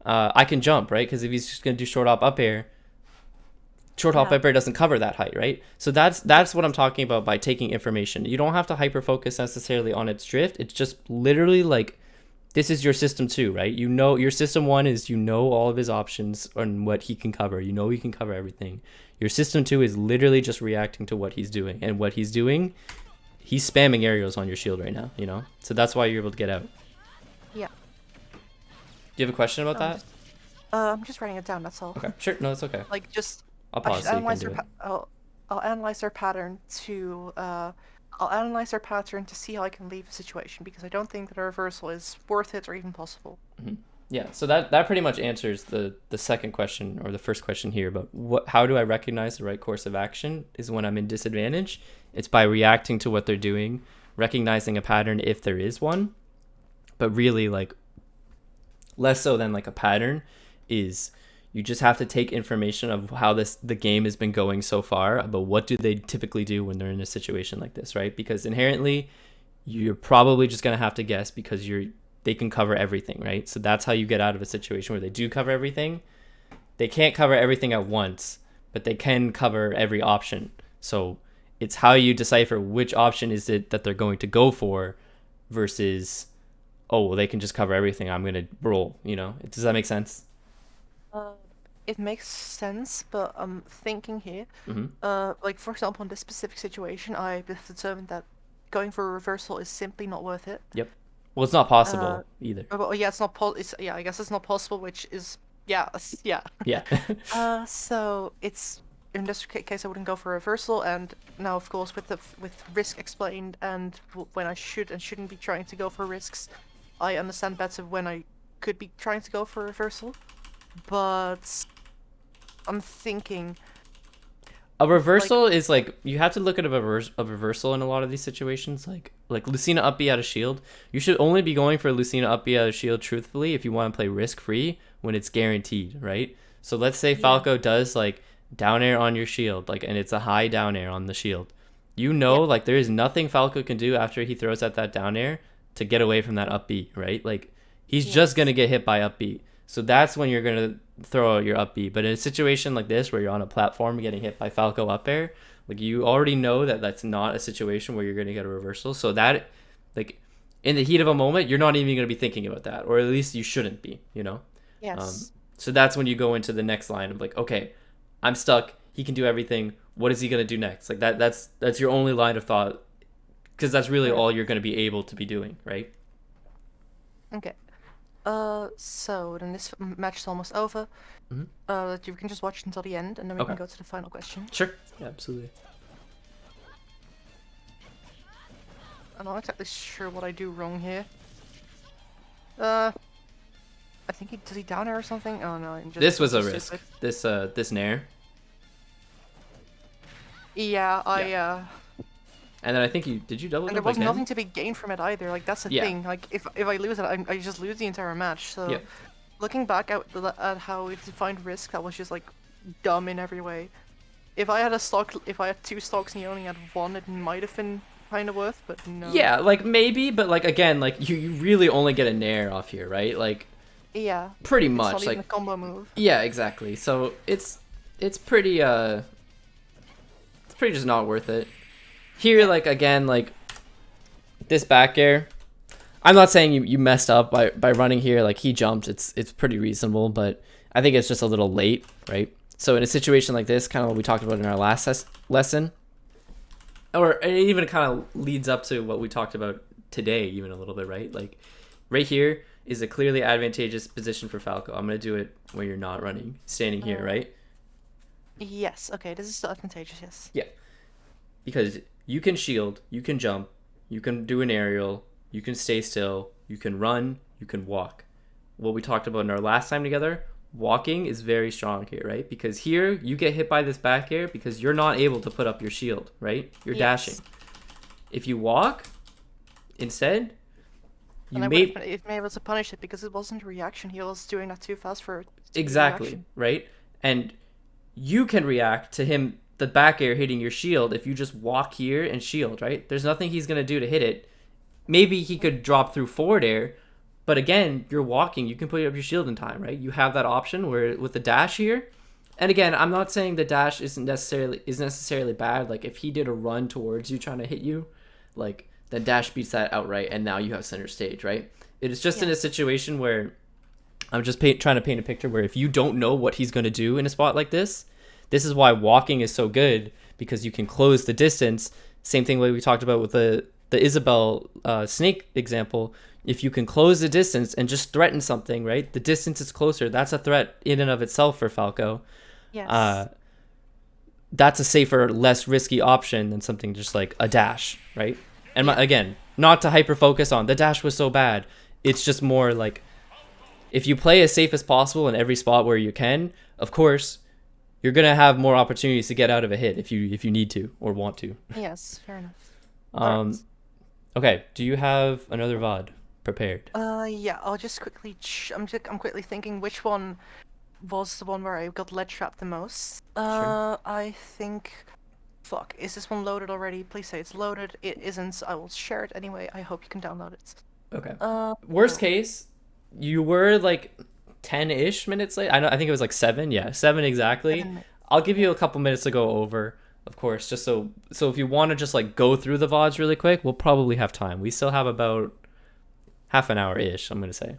I can jump, right? Because if he's just going to do short up air, Short hop Yeah. viper doesn't cover that height, right? So that's what I'm talking about by taking information. You don't have to hyper focus necessarily on its drift. It's just literally like, this is your system 2, right? You know, your system 1 is, you know, all of his options and what he can cover. You know he can cover everything. Your system 2 is literally just reacting to what he's doing. And what he's doing, he's spamming aerials on your shield right now, you know? So that's why you're able to get out. Do Yeah. you have a question about I'm that? just, I'm just writing it down. That's all. Okay, sure. No, it's okay. Like just I'll I pause should so you can analyze do their it. I'll analyze their pattern to I'll analyze their pattern to see how I can leave the situation because I don't think that a reversal is worth it or even possible. Yeah, so that pretty much answers the second question, or the first question here, about how do I recognize the right course of action is when I'm in disadvantage. It's by reacting to what they're doing, recognizing a pattern if there is one, but really, like, less so than like a pattern is, you just have to take information of how the game has been going so far, about what do they typically do when they're in a situation like this, right? Because inherently you're probably just going to have to guess, because they can cover everything, right? So that's how you get out of a situation where they do cover everything. They can't cover everything at once, but they can cover every option. So it's how you decipher which option is it that they're going to go for, versus, oh, well, they can just cover everything, I'm going to roll, you know? Does that make sense? Uh, it makes sense, but I'm thinking here. Mm-hmm. Like for example, in this specific situation, I have determined that going for a reversal is simply not worth it. Yep. Well, it's not possible either. Well, yeah, it's not It's yeah, I guess it's not possible, which is yeah, yeah. Yeah. So it's in this case I wouldn't go for a reversal, and now of course with risk explained and when I should and shouldn't be trying to go for risks, I understand better when I could be trying to go for a reversal. But I'm thinking A reversal is like, you have to look at a reversal in a lot of these situations. Like Lucina up B out of shield. You should only be going for Lucina up B out of shield, truthfully, if you want to play risk free when it's guaranteed, right? So let's say Falco does like down air on your shield, like, and it's a high down air on the shield. You know, Yeah. like, there is nothing Falco can do after he throws at that down air to get away from that up B, right? Like, he's just gonna get hit by up B. So that's when you're gonna throw out your up B. But in a situation like this where you're on a platform getting hit by Falco up air, like, you already know that that's not a situation where you're gonna get a reversal. So that, like, in the heat of a moment, you're not even gonna be thinking about that, or at least you shouldn't be, you know. Yes. So that's when you go into the next line of like, okay, I'm stuck. He can do everything. What is he gonna do next? Like, that's your only line of thought, because that's really all you're gonna be able to be doing, right? Okay. So then this match is almost over. You can just watch until the end, and then we can go to the final question. Sure. Yeah, absolutely. I'm not exactly sure what I do wrong here. I think does he down air or something? Oh no, I'm just This was a stupid. risk. This nair. Yeah, And then I think did you double and there jump was again? nothing to be gained from it either. Like that's the Yeah. thing. Like if I lose it, I just lose the entire match. So Yeah. looking back at how we've defined risk, that was just like dumb in every way. If I had 2 stocks and you only had 1, it might have been kind of worth, but no. Yeah, like, maybe, but like, again, like, you really only get a nair off here, right? Like, Yeah. pretty It's much, not even like, a combo move. yeah, exactly. So it's pretty just not worth it. Here, like, again, like, this back air, I'm not saying you messed up by running here. Like, he jumped, it's pretty reasonable, but I think it's just a little late, right? So in a situation like this, kind of what we talked about in our last lesson, or it even kind of leads up to what we talked about today, even a little bit, right? Like, right here is a clearly advantageous position for Falco. I'm going to do it when you're not running, standing here, right? Yes. Okay. This is still advantageous. Yes. Yeah. Because you can shield, you can jump, you can do an aerial, you can stay still, you can run, you can walk. What we talked about in our last time together, walking is very strong here, right? Because here you get hit by this back air because you're not able to put up your shield, right? You're dashing. If you walk instead, you and I may would have been able to punish it because it wasn't a reaction. He was doing that too fast for it to be a exactly, reaction. right? And you can react to him, the back air hitting your shield, if you just walk here and shield, right? There's nothing he's going to do to hit it. Maybe he could drop through forward air, but again, you're walking, you can put up your shield in time, right? You have that option where with the dash here, And again, I'm not saying the dash isn't necessarily bad. Like if he did a run towards you trying to hit you, like the dash beats that outright, and now you have center stage, right? It is just in a situation where I'm just trying to paint a picture where if you don't know what he's going to do in a spot like this is why walking is so good, because you can close the distance. Same thing like we talked about with the Isabel snake example. If you can close the distance and just threaten something, right? The distance is closer. That's a threat in and of itself for Falco. Yes. That's a safer, less risky option than something just like a dash, right? And again, not to hyper focus on the dash was so bad. It's just more like if you play as safe as possible in every spot where you can, of course, you're gonna have more opportunities to get out of a hit if you need to or want to. Yes, fair enough. Okay. Do you have another VOD prepared? Yeah. I'll just quickly. I'm quickly thinking which one was the one where I got lead trapped the most. Sure. I think. Fuck. Is this one loaded already? Please say it's loaded. It isn't. I will share it anyway. I hope you can download it. Okay. Worst case, you were like 10-ish minutes late. I think it was like 7. Yeah, 7 exactly. 7 I'll give you a couple minutes to go over, of course, just so if you want to just like go through the VODs really quick, we'll probably have time. We still have about half an hour ish, I'm gonna say.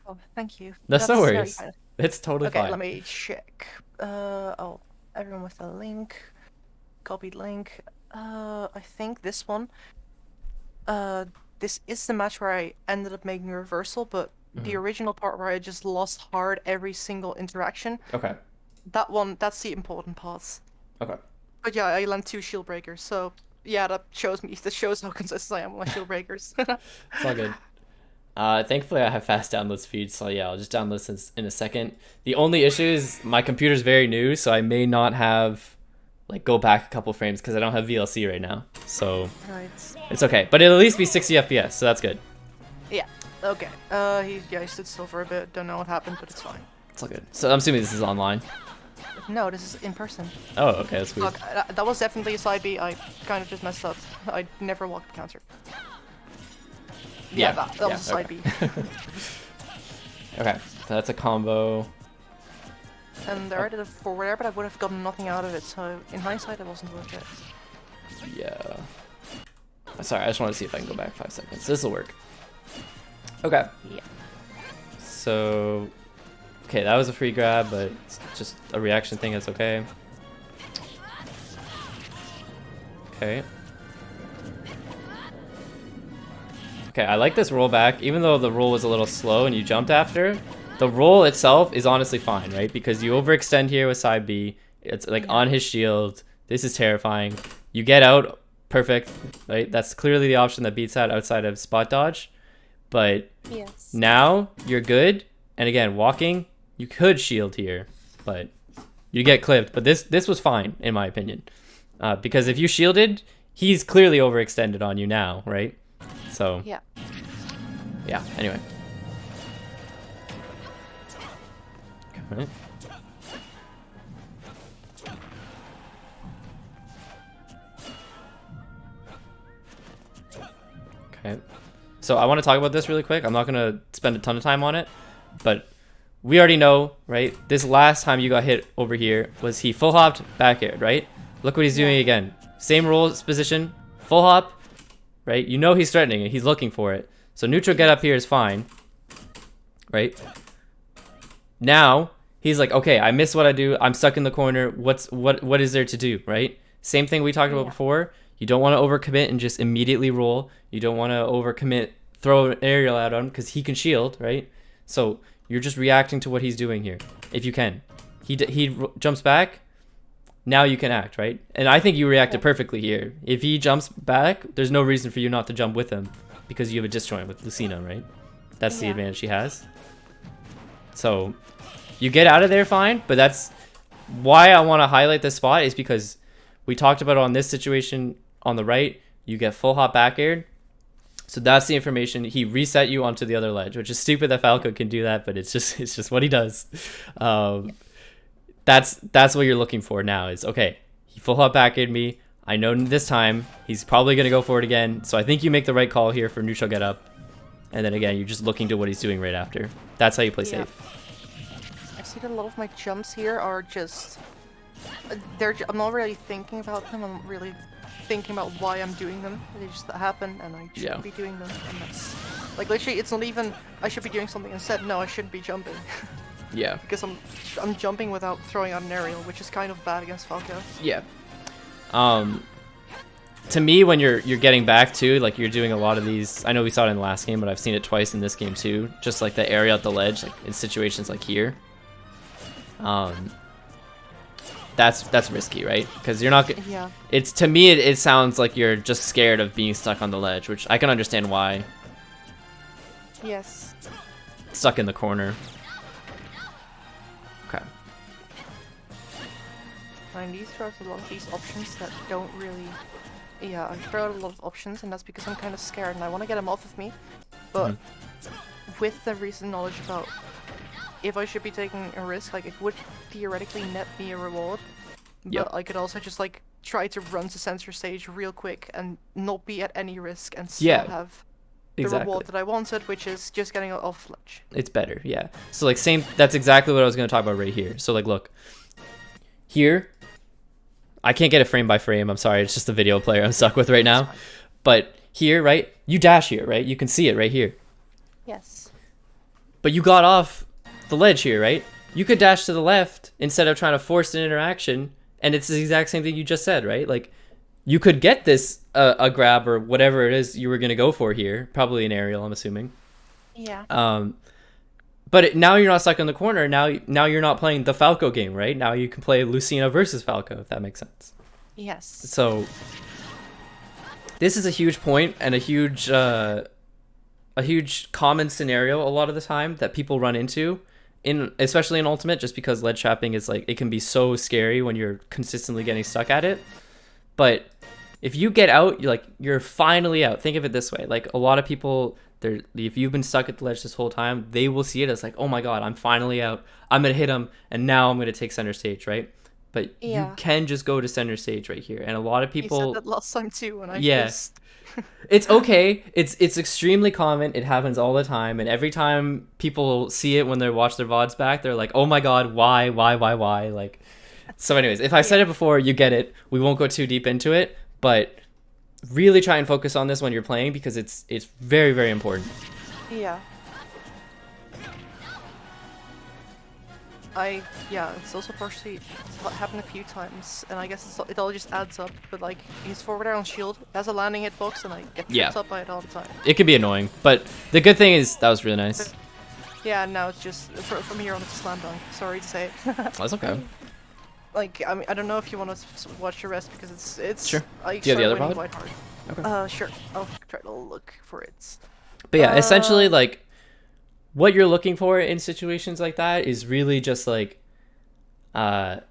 Oh, thank you. That's no very worries. kind. It's totally Okay, fine. let me check. Oh, everyone with the link. Copied link. I think this one. This is the match where I ended up making a reversal, but the original part where I just lost hard every single interaction. Okay. That one, that's the important parts. Okay. But yeah, I land 2 shield breakers, so yeah, that shows how consistent I am with my shield breakers. It's all good. Thankfully I have fast download speed, so yeah, I'll just download this in a second. The only issue is my computer's very new, so I may not have like go back a couple frames because I don't have VLC right now. So Right. it's okay, but it'll at least be 60 FPS, so that's good. Yeah. Okay. He stood still for a bit. Don't know what happened, but it's fine. It's all good. So I'm assuming this is online. No, this is in person. Oh, okay, that's weird. Fuck, that was definitely a side B. I kind of just messed up. I never walked the counter. Yeah, that was a side okay. B. Okay, so that's a combo. And I did it forward air, but I would have gotten nothing out of it, so in hindsight, it wasn't worth it. Yeah. Sorry, I just want to see if I can go back 5 seconds. This will work. Okay. Yeah. So, okay, that was a free grab, but it's just a reaction thing. That's okay. Okay. Okay, I like this roll back. Even though the roll was a little slow and you jumped after, the roll itself is honestly fine, right? Because you overextend here with side B. It's like on his shield. This is terrifying. You get out, perfect, right? That's clearly the option that beats that outside of spot dodge. But now you're good. And again, walking, you could shield here, but you get clipped. But this was fine, in my opinion. Because if you shielded, he's clearly overextended on you now, right? So, yeah, anyway. Okay. Okay. So I want to talk about this really quick. I'm not going to spend a ton of time on it, but we already know, right? This last time you got hit over here was he full hopped back aired, right? Look what he's doing again. Same rolls position, full hop, right? You know he's threatening it. He's looking for it. So neutral get up here is fine, right? Now he's like, okay, I missed what I do. I'm stuck in the corner. What is there to do, right? Same thing we talked about before. You don't want to overcommit and just immediately roll. You don't want to overcommit, throw an aerial at him because he can shield, right? So you're just reacting to what he's doing here, if you can. He jumps back. Now you can act, right? And I think you reacted perfectly here. If he jumps back, there's no reason for you not to jump with him because you have a disjoint with Lucina, right? That's the advantage she has. So you get out of there fine, but that's why I want to highlight this spot is because we talked about it on this situation on the right. You get full hop back aired. So that's the information. He reset you onto the other ledge, which is stupid that Falco can do that, but it's just what he does. That's what you're looking for now is, okay, he full hop back aired me. I know this time he's probably going to go for it again. So I think you make the right call here for neutral get up. And then again, you're just looking to what he's doing right after. That's how you play safe. see that a lot of my jumps here are just I'm not really thinking about them. I'm really thinking about why I'm doing them. They just happen, and I Yeah. shouldn't be doing them. And that's like literally, it's not even I should be doing something instead. No, I shouldn't be jumping Yeah. because I'm jumping without throwing out an aerial, which is kind of bad against Falco. Yeah. To me, when you're getting back to, like, you're doing a lot of these. I know we saw it in the last game, but I've seen it twice in this game too. Just like the area at the ledge, like in situations like here. That's risky, right? Because you're not. Yeah. It's to me, it sounds like you're just scared of being stuck on the ledge, which I can understand why. Yes. Stuck in the corner. Okay. And these throws a lot of these options that don't really. Yeah, I throw out a lot of options, and that's because I'm kind of scared and I want to get them off of me. But with the recent knowledge about if I should be taking a risk, like it would theoretically net me a reward. Yep. But I could also just like try to run to center stage real quick and not be at any risk and still Yeah, have the exactly. reward that I wanted, which is just getting off ledge. It's better, yeah. So like same. That's exactly what I was gonna talk about right here. So like, look, here. I can't get it frame by frame. I'm sorry. It's just the video player I'm stuck with right now. But here, right? You dash here, right? You can see it right here. Yes. But you got off the ledge here, right? You could dash to the left instead of trying to force an interaction, and it's the exact same thing you just said, right? Like, you could get this a grab or whatever it is you were gonna go for here, probably an aerial, I'm assuming. Yeah. But now you're not stuck in the corner. Now you're not playing the Falco game, right? Now you can play Lucina versus Falco, if that makes sense. Yes. So this is a huge point and a huge common scenario a lot of the time that people run into especially in Ultimate, just because ledge trapping is like, it can be so scary when you're consistently getting stuck at it. But if you get out, you're finally out. Think of it this way: like a lot of people, if you've been stuck at the ledge this whole time, they will see it as like, oh my god, I'm finally out. I'm gonna hit him, and now I'm gonna take center stage, right? But you can just go to center stage right here, and a lot of people. You said that last time too, and I just. It's okay. It's extremely common. It happens all the time, and every time people see it when they watch their VODs back, they're like, "Oh my god, why?" Like, so anyways, if I've said it before, you get it. We won't go too deep into it, but really try and focus on this when you're playing, because it's very, very important. Yeah. It's also partially happened a few times, and I guess it all just adds up. But like, he's forward air on shield, has a landing hitbox, and I get tripped up by it all the time. It can be annoying, but the good thing is that was really nice. Yeah, now it's just from here on it's a slam dunk. Sorry to say. That's okay. Like, I mean, I don't know if you want to watch the rest because it's sure. I Do you have the other winning pod? quite hard. Okay. Sure. I'll try to look for it. But yeah, essentially, like, what you're looking for in situations like that is really just like, share.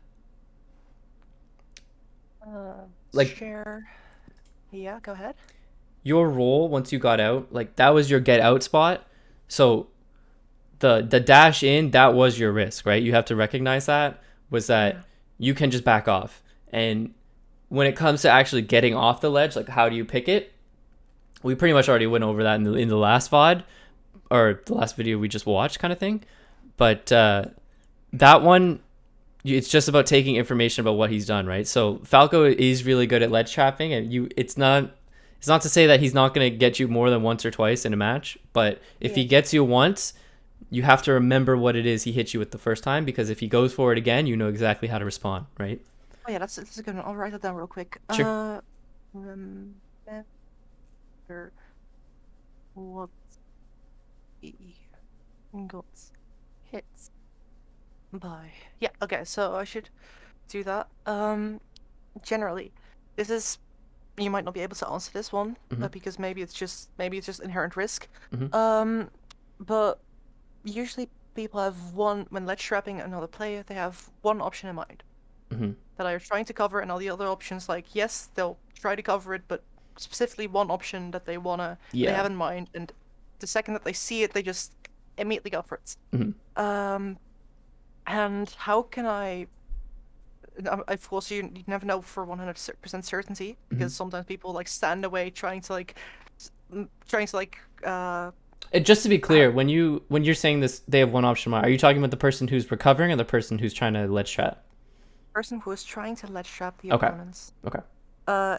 Yeah, go ahead. Your role once you got out, like, that was your get out spot. So the dash in, that was your risk, right? You have to recognize that was that you can just back off. And when it comes to actually getting off the ledge, like, how do you pick it? We pretty much already went over that in the last VOD, or the last video we just watched, kind of thing. But that one, it's just about taking information about what he's done, right? So Falco is really good at ledge trapping, and it's not to say that he's not going to get you more than once or twice in a match, but if he gets you once, you have to remember what it is he hit you with the first time, because if he goes for it again, you know exactly how to respond, right? Oh yeah, that's a good one. I'll write that down real quick. Sure. Remember what he got hit by. Yeah, okay, so I should do that. Generally, this is, you might not be able to answer this one, because maybe it's just inherent risk. But usually people have when ledge trapping another player, they have one option in mind that are trying to cover, and all the other options, like, yes, they'll try to cover it, but specifically one option that they have in mind, and the second that they see it, they just immediately go for it. And how can I? Of course, you never know for 100% certainty, because sometimes people like stand away trying to Just to be Ha- clear, when you're saying this, they have one option. Are you talking about the person who's recovering or the person who's trying to ledge trap? Person who is trying to ledge trap the Okay. opponents. Okay.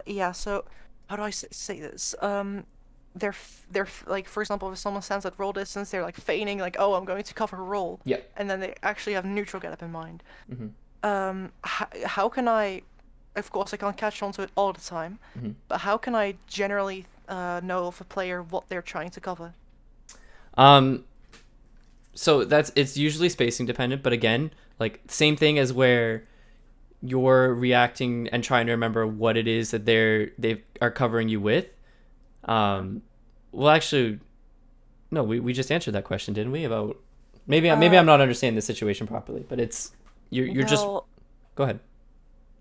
Yeah. So how do I say this? Like, for example, if someone stands at roll distance, they're like feigning like, oh, I'm going to cover a roll, Yeah. and then they actually have neutral get up in mind. Hmm. How can I? Of course, I can't catch on to it all the time, Hmm. but how can I generally know of a player what they're trying to cover? Um, so that's it's usually spacing dependent, but again, like same thing as where you're reacting and trying to remember what it is that they are covering you with. Yeah. Um, well, actually, no, we just answered that question, didn't we? About maybe Uh, I'm not understanding the situation properly, but it's you're just well, go ahead.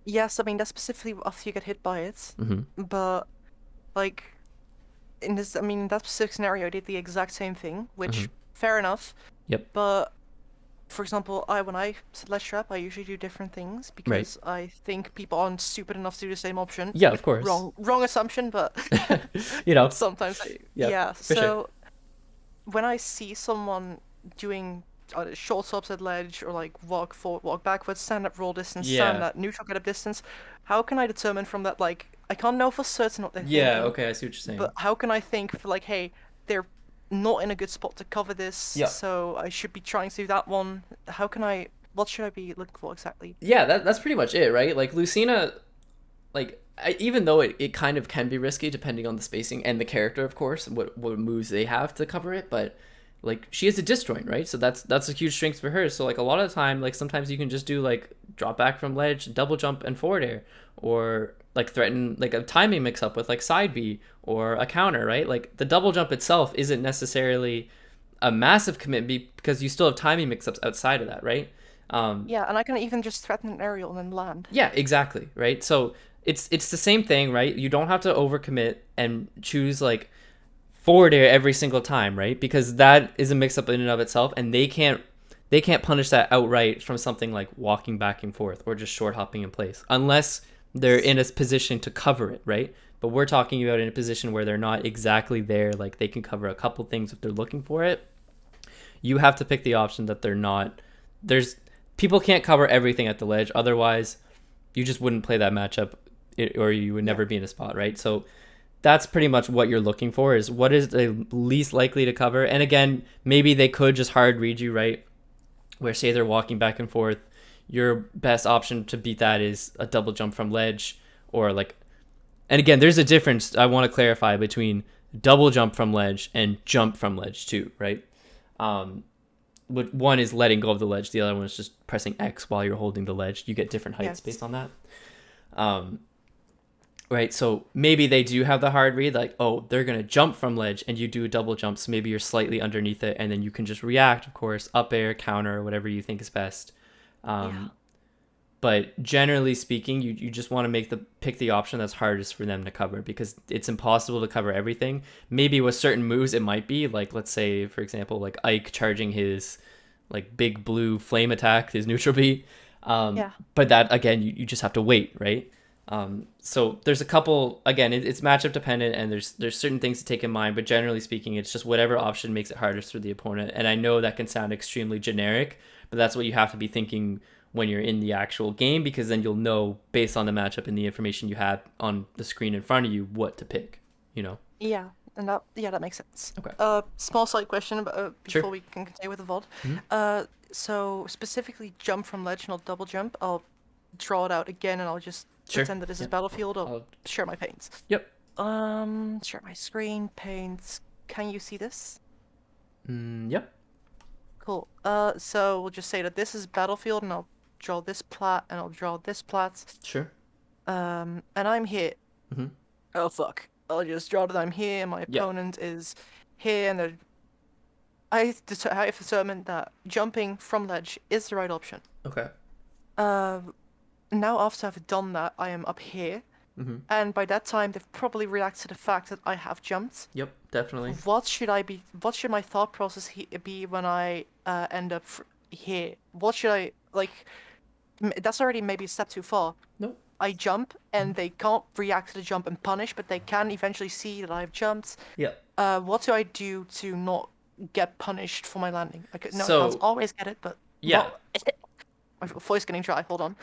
yes, I mean that's specifically after you get hit by it, Mm-hmm. but like in this, I mean that specific scenario, I did the exact same thing, Mm-hmm. which fair enough. Yep. But for example, when I ledge trap, I usually do different things Right. because I think people aren't stupid enough to do the same option. Yeah, of course. Wrong assumption, but You know. sometimes Yeah, yeah. for sure. So when I see someone doing short stops at ledge or like walk forward, walk backwards, stand at roll distance, stand Yeah. at neutral get up distance, how can I determine from that, like, I can't know for certain what they're Yeah. thinking, Okay, I see what you're but saying. how can I think for like, hey, they're not in a good spot to cover this, Yeah. so I should be trying to do that one. How can I? What should I be looking for exactly? Yeah, that's pretty much it, right? Like Lucina, even though it kind of can be risky depending on the spacing and the character, of course, what moves they have to cover it, but like she is a disjoint, right? So that's a huge strength for her. So like a lot of the time, like sometimes you can just do like drop back from ledge, double jump and forward air, or like threaten like a timing mix up with like side B or a counter, right? Like the double jump itself isn't necessarily a massive commitment because you still have timing mix ups outside of that, right? Um, Yeah, and I can even just threaten an aerial and then land. yeah, exactly, right? So it's the same thing, right? You don't have to overcommit and choose like forward air every single time, right? Because that is a mix up in and of itself, and they can't punish that outright from something like walking back and forth or just short hopping in place, unless they're in a position to cover it, right? But we're talking about in a position where they're not exactly there, like they can cover a couple things if they're looking for it. You have to pick the option that they're not. There's people can't cover everything at the ledge, otherwise you just wouldn't play that matchup, or you would Yeah. never be in a spot, right? So that's pretty much what you're looking for is what is the least likely to cover. And again, maybe they could just hard read you, right? Where say they're walking back and forth, your best option to beat that is a double jump from ledge or like, and again, there's a difference I want to clarify between double jump from ledge and jump from ledge too, right? Um, one is letting go of the ledge, the other one is just pressing X while you're holding the ledge. You get different heights Yes. based on that. Um, right? So maybe they do have the hard read, like, oh, they're gonna jump from ledge, and you do a double jump, so maybe you're slightly underneath it, and then you can just react, of course, up air, counter, whatever you think is best. Yeah. Um, but generally speaking, you just want to pick the option that's hardest for them to cover because it's impossible to cover everything. Maybe with certain moves, it might be like, let's say, for example, like Ike charging his like big blue flame attack, his neutral beat. Yeah. But that again, you just have to wait, right? So there's a couple. Again, it's matchup dependent, and there's certain things to take in mind. But generally speaking, it's just whatever option makes it hardest for the opponent. And I know that can sound extremely generic, but that's what you have to be thinking when you're in the actual game, because then you'll know based on the matchup and the information you have on the screen in front of you what to pick. You know. Yeah. And that makes sense. Okay. Small side question Sure. before we can continue with the VOD. Mm-hmm. So specifically jump from ledge, not double jump. I'll draw it out again, and I'll just Sure. pretend that this is Yep. Battlefield. I'll I'll, share my paints. yep. Share my screen, paints. Can you see this? Yep. Cool. So we'll just say that this is Battlefield, and I'll draw this plat, and I'll draw this plat. Sure. And I'm here. Mm-hmm. Oh fuck. I'll just draw that I'm here, and my Yep. opponent is here, and I've determined that jumping from ledge is the right option. Okay. Uh, Now after I've done that, I am up here, Mm-hmm. and by that time they've probably reacted to the fact that I have jumped. Yep. Definitely. What should I be? What should my thought process be when I end up here? What should I like? That's already maybe a step too far. Nope. I jump, and they can't react to the jump and punish, but they can eventually see that I've jumped. Yep. What do I do to not get punished for my landing. No, I can't So always get it, but yeah, well, my voice getting dry. Hold on.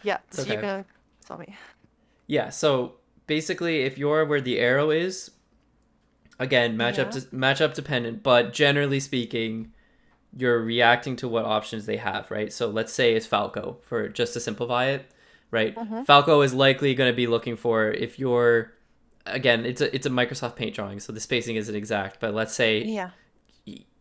Yeah, it's so you're okay. gonna tell me. Yeah, so basically, if you're where the arrow is, again, Yeah. matchup dependent, but generally speaking, you're reacting to what options they have, right? So let's say it's Falco, for just to simplify it, right? Mm-hmm. Falco is likely going to be looking for, if you're, again, it's a Microsoft Paint drawing, so the spacing isn't exact, but let's say Yeah.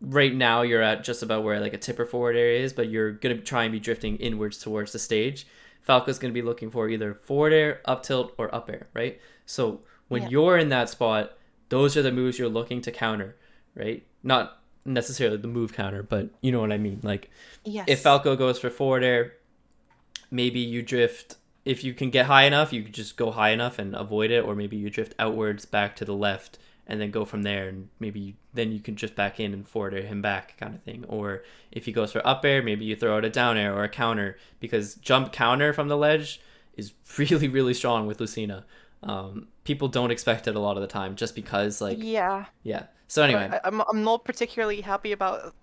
right now you're at just about where like a tipper forward area is, but you're going to try and be drifting inwards towards the stage. Falco's going to be looking for either forward air, up tilt, or up air, right? So when Yeah. you're in that spot, those are the moves you're looking to counter, right? Not necessarily the move counter, but you know what I mean. Like if Yes. Falco goes for forward air, maybe you drift. If you can get high enough, you could just go high enough and avoid it, or maybe you drift outwards back to the left and then go from there, and maybe then you can drift back in and forward air him back, kind of thing. Or if he goes for up air, maybe you throw out a down air or a counter, because jump counter from the ledge is really really strong with Lucina. People don't expect it a lot of the time, just because like Yeah. yeah. So But anyway, I'm not particularly happy about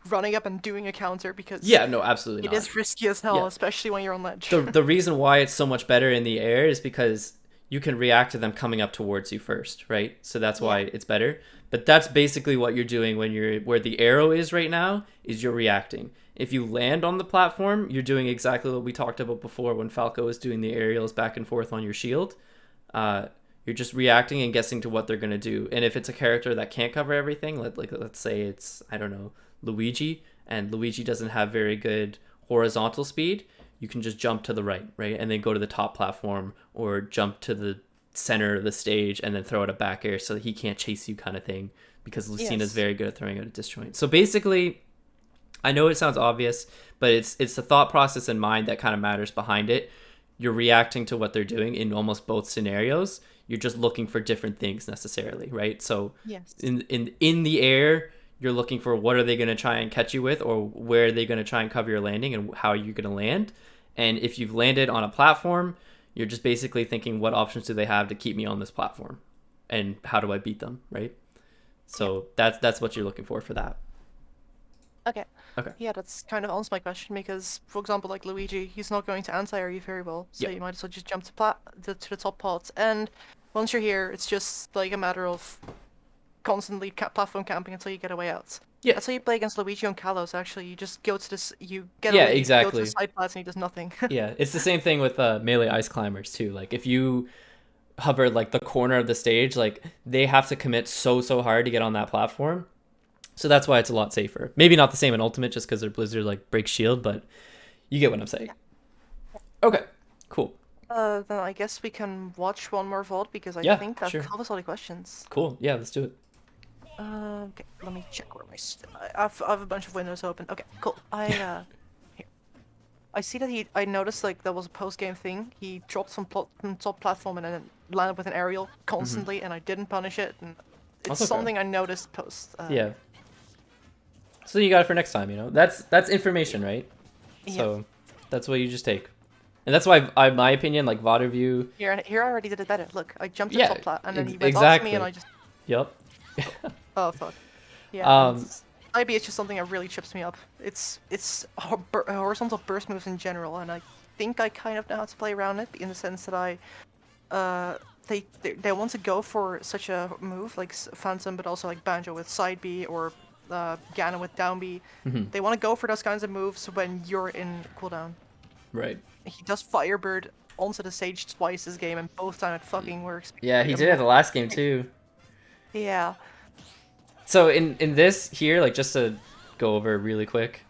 running up and doing a counter because yeah, no, absolutely it not. is risky as hell, Yeah, especially when you're on ledge. the reason why it's so much better in the air is because you can react to them coming up towards you first, right? So that's Yeah. why it's better. But that's basically what you're doing when you're where the arrow is right now, is you're reacting. If you land on the platform, you're doing exactly what we talked about before when Falco was doing the aerials back and forth on your shield. Uh, you're just reacting and guessing to what they're gonna do. And if it's a character that can't cover everything, let's say it's, I don't know, Luigi, and Luigi doesn't have very good horizontal speed, you can just jump to the right, right, and then go to the top platform, or jump to the center of the stage and then throw out a back air so that he can't chase you, kind of thing. Because Lucina's Yes. very good at throwing out a disjoint. So basically, I know it sounds obvious, but it's the thought process in mind that kind of matters behind it. You're reacting to what they're doing in almost both scenarios. You're just looking for different things necessarily, right? So Yes. in the air, you're looking for what are they going to try and catch you with, or where are they going to try and cover your landing, and how are you going to land. And if you've landed on a platform, you're just basically thinking, what options do they have to keep me on this platform, and how do I beat them, right? Yeah. So that's what you're looking for that. Okay. Okay. Yeah, that's kind of answers my question because, for example, like Luigi, he's not going to anti-air you very well, so Yep. you might as well just jump to the top parts. And once you're here, it's just like a matter of constantly platform camping until you get a way out. Yeah. That's how you play against Luigi on Kalos. Actually, you just go to this, you get Yeah. away, go to the Exactly. side plats, and he does nothing. Yeah. It's the same thing with melee ice climbers too. Like if you hover like the corner of the stage, like they have to commit so hard to get on that platform. So that's why it's a lot safer. Maybe not the same in Ultimate, just because their Blizzard like breaks shield, but you get what I'm saying. Okay, cool. Then I guess we can watch one more VOD because I Yeah, think that sure. covers all the questions. Cool. Yeah, let's do it. Okay, let me check where I have a bunch of windows open. Okay, cool. Here. I see that I noticed like there was a post game thing. He dropped from top platform and then landed with an aerial constantly, and I didn't punish it. And it's That's okay. something I noticed post. Yeah. So you got it for next time, you know? That's information, right? Yeah. So that's what you just take. And that's why, my opinion, like VOD review. Here I already did it better. Look, I jumped to Yeah, top plat, and then he went off me, and exactly. I just. Yep. Oh fuck. Yeah, and Um, maybe it's just something that really trips me up. It's horizontal burst moves in general, and I think I kind of know how to play around it in the sense that they want to go for such a move like Phantom, but also like Banjo with side B or Ganon with down B. mhm, They want to go for those kinds of moves when you're in cooldown. right. He does Firebird onto the stage twice this game, and both time it fucking works. Yeah, he did it the last game too. Yeah. So in this here, like just to go over really quick,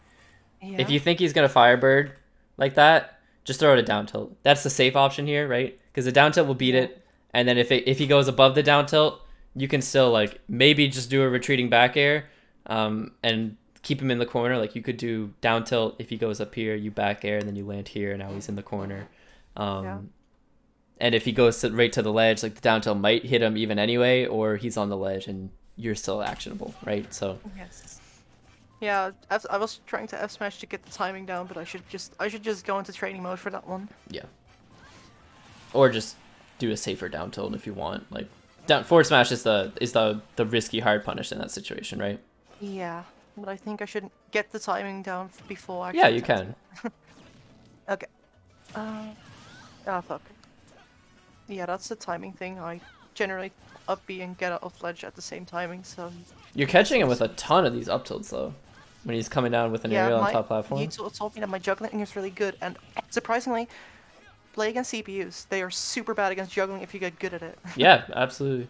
if Yeah. you think he's gonna Firebird like that, just throw it a down tilt. That's the safe option here, right? Because the down tilt will beat Yeah. it, and then if he goes above the down tilt, you can still like maybe just do a retreating back air, and keep him in the corner. Like you could do down tilt if he goes up here, you back air, and then you land here, and now he's in the corner. Yeah. And if he goes right to the ledge, like the down tilt might hit him even anyway, or he's on the ledge and you're still actionable, right? So Yes. Yeah, I was trying to F smash to get the timing down, but I should just go into training mode for that one. yeah, or just do a safer down tilt if you want. Like Down forward smash is the risky hard punish in that situation, right? Yeah, but I think I should get the timing down before Yeah, actually you attempting. can. Okay. Ah, fuck. Yeah, that's the timing thing. I generally up B and get off ledge at the same timing, so You're that's catching him with a also. ton of these up tilts though, when he's coming down with an Yeah, aerial on my top you platform. told me that my juggling is really good, and surprisingly, play against CPUs. They are super bad against juggling if you get good at it. Yeah, absolutely.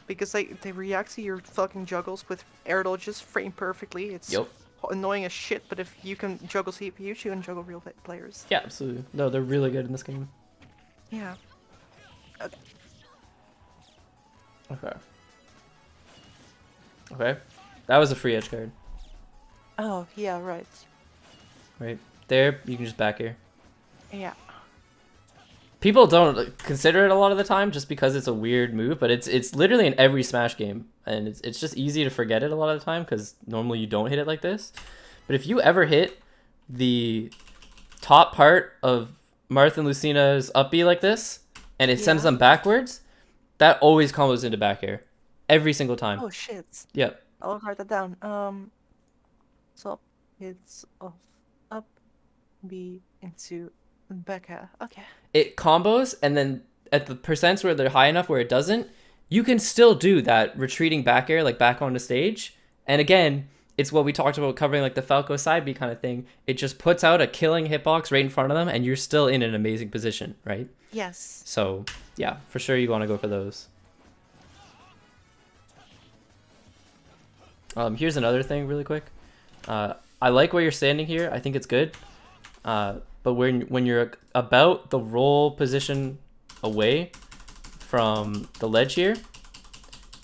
Because they react to your fucking juggles with air dodges frame perfectly. It's Yep. annoying as shit, but if you can juggle CPUs, you can juggle real players. Yeah, absolutely. No, they're really good in this game. Yeah. Okay. Okay. Okay. That was a free edge card. Oh, yeah, right. Right. There, you can just back here. Yeah. People don't consider it a lot of the time just because it's a weird move, but it's literally in every Smash game, and it's just easy to forget it a lot of the time because normally you don't hit it like this. But if you ever hit the top part of Marth and Lucina's up B like this, and it sends Yeah. them backwards, that always combos into back air. Every single time. Oh, shit. Yep. I'll write that down. So it's off, up, B, into back air. Okay. It combos, and then at the percents where they're high enough where it doesn't, you can still do that retreating back air, like back onto stage. And again, it's what we talked about covering, like the Falco side B kind of thing. It just puts out a killing hitbox right in front of them, and you're still in an amazing position, right? Yes. So, yeah, for sure you want to go for those. Here's another thing really quick. I like where you're standing here. I think it's good. But when you're about the roll position away from the ledge here,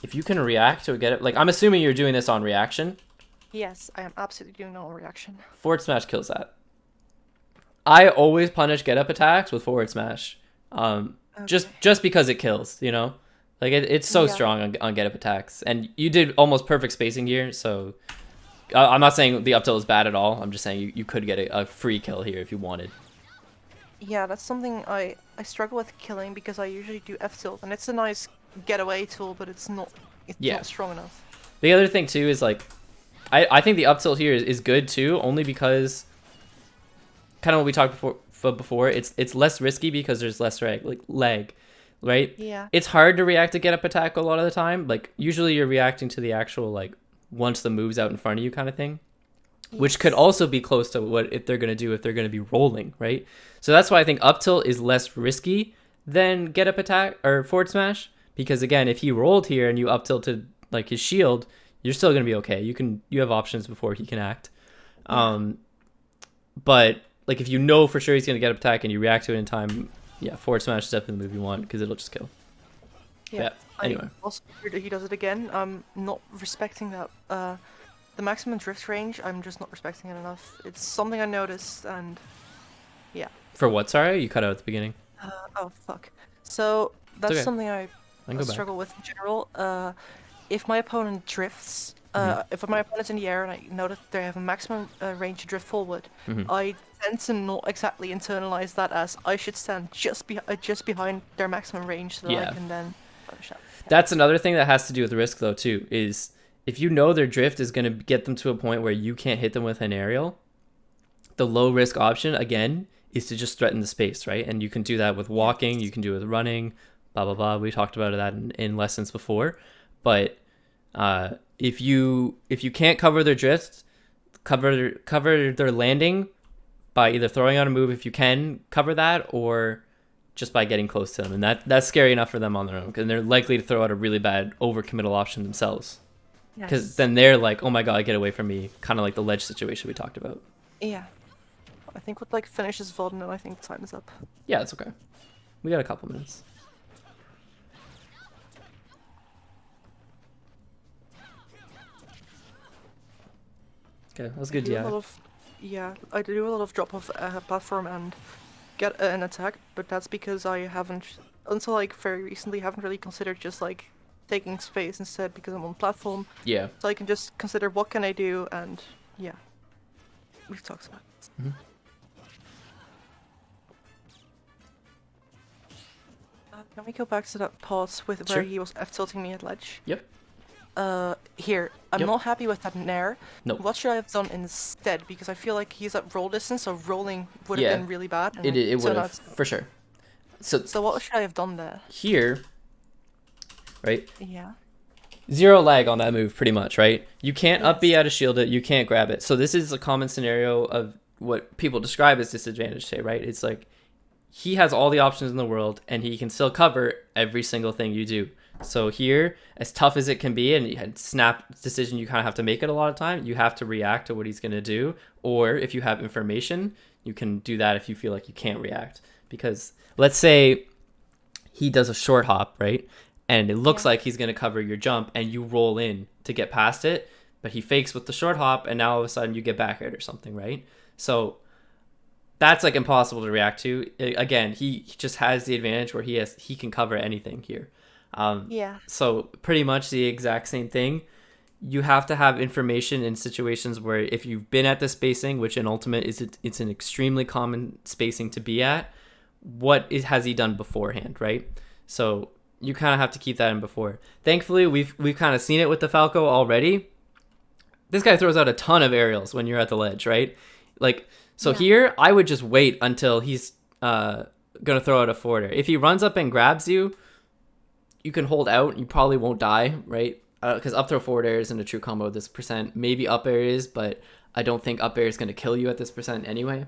if you can react to get it, like I'm assuming you're doing this on reaction. Yes, I am absolutely doing no reaction. Forward smash kills that. I always punish get up attacks with forward smash. Just because it kills, you know? Like it's so Yeah. strong on get up attacks. And you did almost perfect spacing here, so I'm not saying the up tilt is bad at all. I'm just saying you could get a free kill here if you wanted. Yeah, that's something I struggle with killing because I usually do F tilt, and it's a nice getaway tool, but it's not Yeah. not strong enough. The other thing too is like, I think the up tilt here is good too, only because kind of what we talked before. It's less risky because there's less lag, right? Yeah. It's hard to react to get up attack a lot of the time. Like usually you're reacting to the actual like once the move's out in front of you kind of thing, which could Yes. also be close to what if they're gonna do if they're gonna be rolling, right? So that's why I think up tilt is less risky than get up attack or forward smash, because again, if he rolled here and you up tilted like his shield, you're still gonna be okay. You have options before he can act. But like if you know for sure he's gonna get up attack and you react to it in time, yeah, forward smash is definitely the move you want because it'll just kill. Yeah. Anyway. I also heard that he does it again. I'm not respecting that. The maximum drift range, I'm just not respecting it enough. It's something I noticed, and yeah. For what? Sorry, you cut out at the beginning. Oh fuck. So that's okay. something I I can go back. struggle with in general. If my opponent drifts, if my opponent's in the air and I know that they have a maximum range to drift forward, I tend to not exactly internalize that as I should stand just behind their maximum range so that Yeah. I can then punish that. That's another thing that has to do with risk though too, is if you know their drift is going to get them to a point where you can't hit them with an aerial, the low risk option again is to just threaten the space, right? And you can do that with walking, you can do it with running, blah blah blah. We talked about that in lessons before. But if you can't cover their drift, cover their landing by either throwing out a move if you can cover that, or just by getting close to them, and that's scary enough for them on their own, because they're likely to throw out a really bad overcommittal option themselves. Because then they're like, oh my god, get away from me, kind of like the ledge situation we talked about. Yeah. I think with like finishes Volden, I think time is up. Yeah, it's okay. We got a couple minutes. Okay, that was good, yeah. I do a lot of drop off platform and get an attack, but that's because I haven't, until like very recently, haven't really considered just like taking space instead because I'm on platform. Yeah. So I can just consider what can I do, and yeah, we've talked about it. Can we go back to that pause with where Sure. he was F-tilting me at ledge? Yep. Here. I'm Yep. not happy with that nair. Nope. What should I have done instead? Because I feel like he's at roll distance, so rolling would have Yeah. been really bad. And It so would now have it's... for sure. So So what should I have done there? here, right? Yeah. Zero lag on that move, pretty much, right? You can't up B Yes. out of shield it. You can't grab it. So this is a common scenario of what people describe as disadvantage, say, right? It's like he has all the options in the world and he can still cover every single thing you do. So here, as tough as it can be, and you had snap decision, you kind of have to make it a lot of time. You have to react to what he's going to do, or if you have information, you can do that if you feel like you can't react. Because let's say he does a short hop, right? And it looks Yeah. like he's going to cover your jump, and you roll in to get past it, but he fakes with the short hop, and now all of a sudden you get back air or something, right? So that's like impossible to react to. Again, he just has the advantage where he can cover anything here. Yeah. So pretty much the exact same thing. You have to have information in situations where if you've been at the spacing, which in Ultimate it's an extremely common spacing to be at, has he done beforehand, right? So you kind of have to keep that in before. Thankfully, we've kind of seen it with the Falco already. This guy throws out a ton of aerials when you're at the ledge, right? Like, so Yeah. here I would just wait until he's gonna throw out a forwarder. If he runs up and grabs you, you can hold out. You probably won't die, right? Because up throw forward air isn't a true combo at this percent. Maybe up air is, but I don't think up air is gonna kill you at this percent anyway.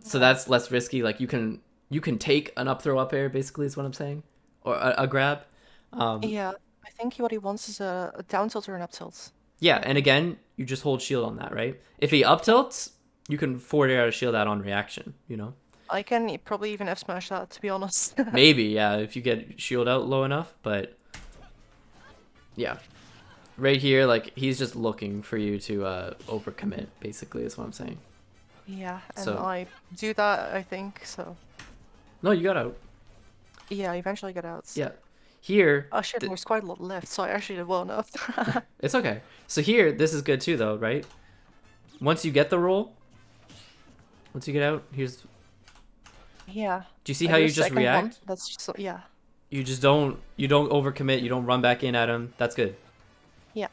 So that's less risky. Like you can take an up throw up air, basically is what I'm saying, or a grab. Yeah. I think what he wants is a down tilt or an up tilt. Yeah, and again, you just hold shield on that, right? If he up tilts, you can forward air out a shield that on reaction, you know? I can probably even F smash that, to be honest. Maybe, yeah, if you get shield out low enough, but yeah. Right here, like, he's just looking for you to overcommit, basically, is what I'm saying. Yeah, and So- I do that, I think, so... No, you got out. Yeah, I eventually get out. Yeah. Here, Oh shit, there's quite a lot left, so I actually did well enough. it's okay. So here, this is good too, though, right? Once you get the roll, once you get out, here's... Yeah. Do you see I how do a you just second one. react? That's just, yeah. You just don't overcommit, you don't run back in at him. That's good. Yeah.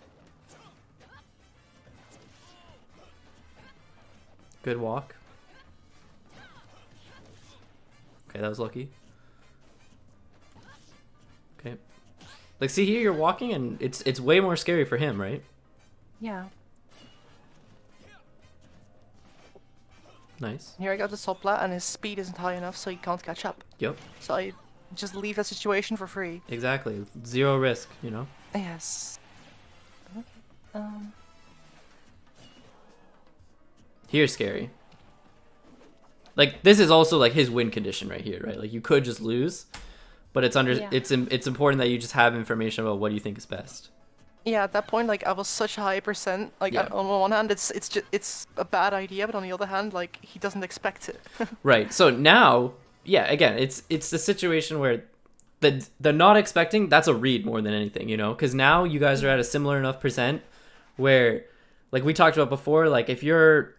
Good walk. Okay, that was lucky. Okay. Like, see here, you're walking, and it's way more scary for him, right? Yeah. Nice. Here I got the top plat, and his speed isn't high enough, so he can't catch up. Yep. So I just leave that situation for free. Exactly. Zero risk, you know? Yes. Okay. Here's scary. Like, this is also, like, his win condition right here, right? Like, you could just lose, but it's Yeah. it's important that you just have information about what you think is best. Yeah, at that point, like, I was such a high percent. Like, Yeah. on one hand, it's a bad idea, but on the other hand, like, he doesn't expect it. Right. So now, yeah, again, it's the situation where the not expecting, that's a read more than anything, you know? Because now you guys are at a similar enough percent where, like we talked about before, like if you're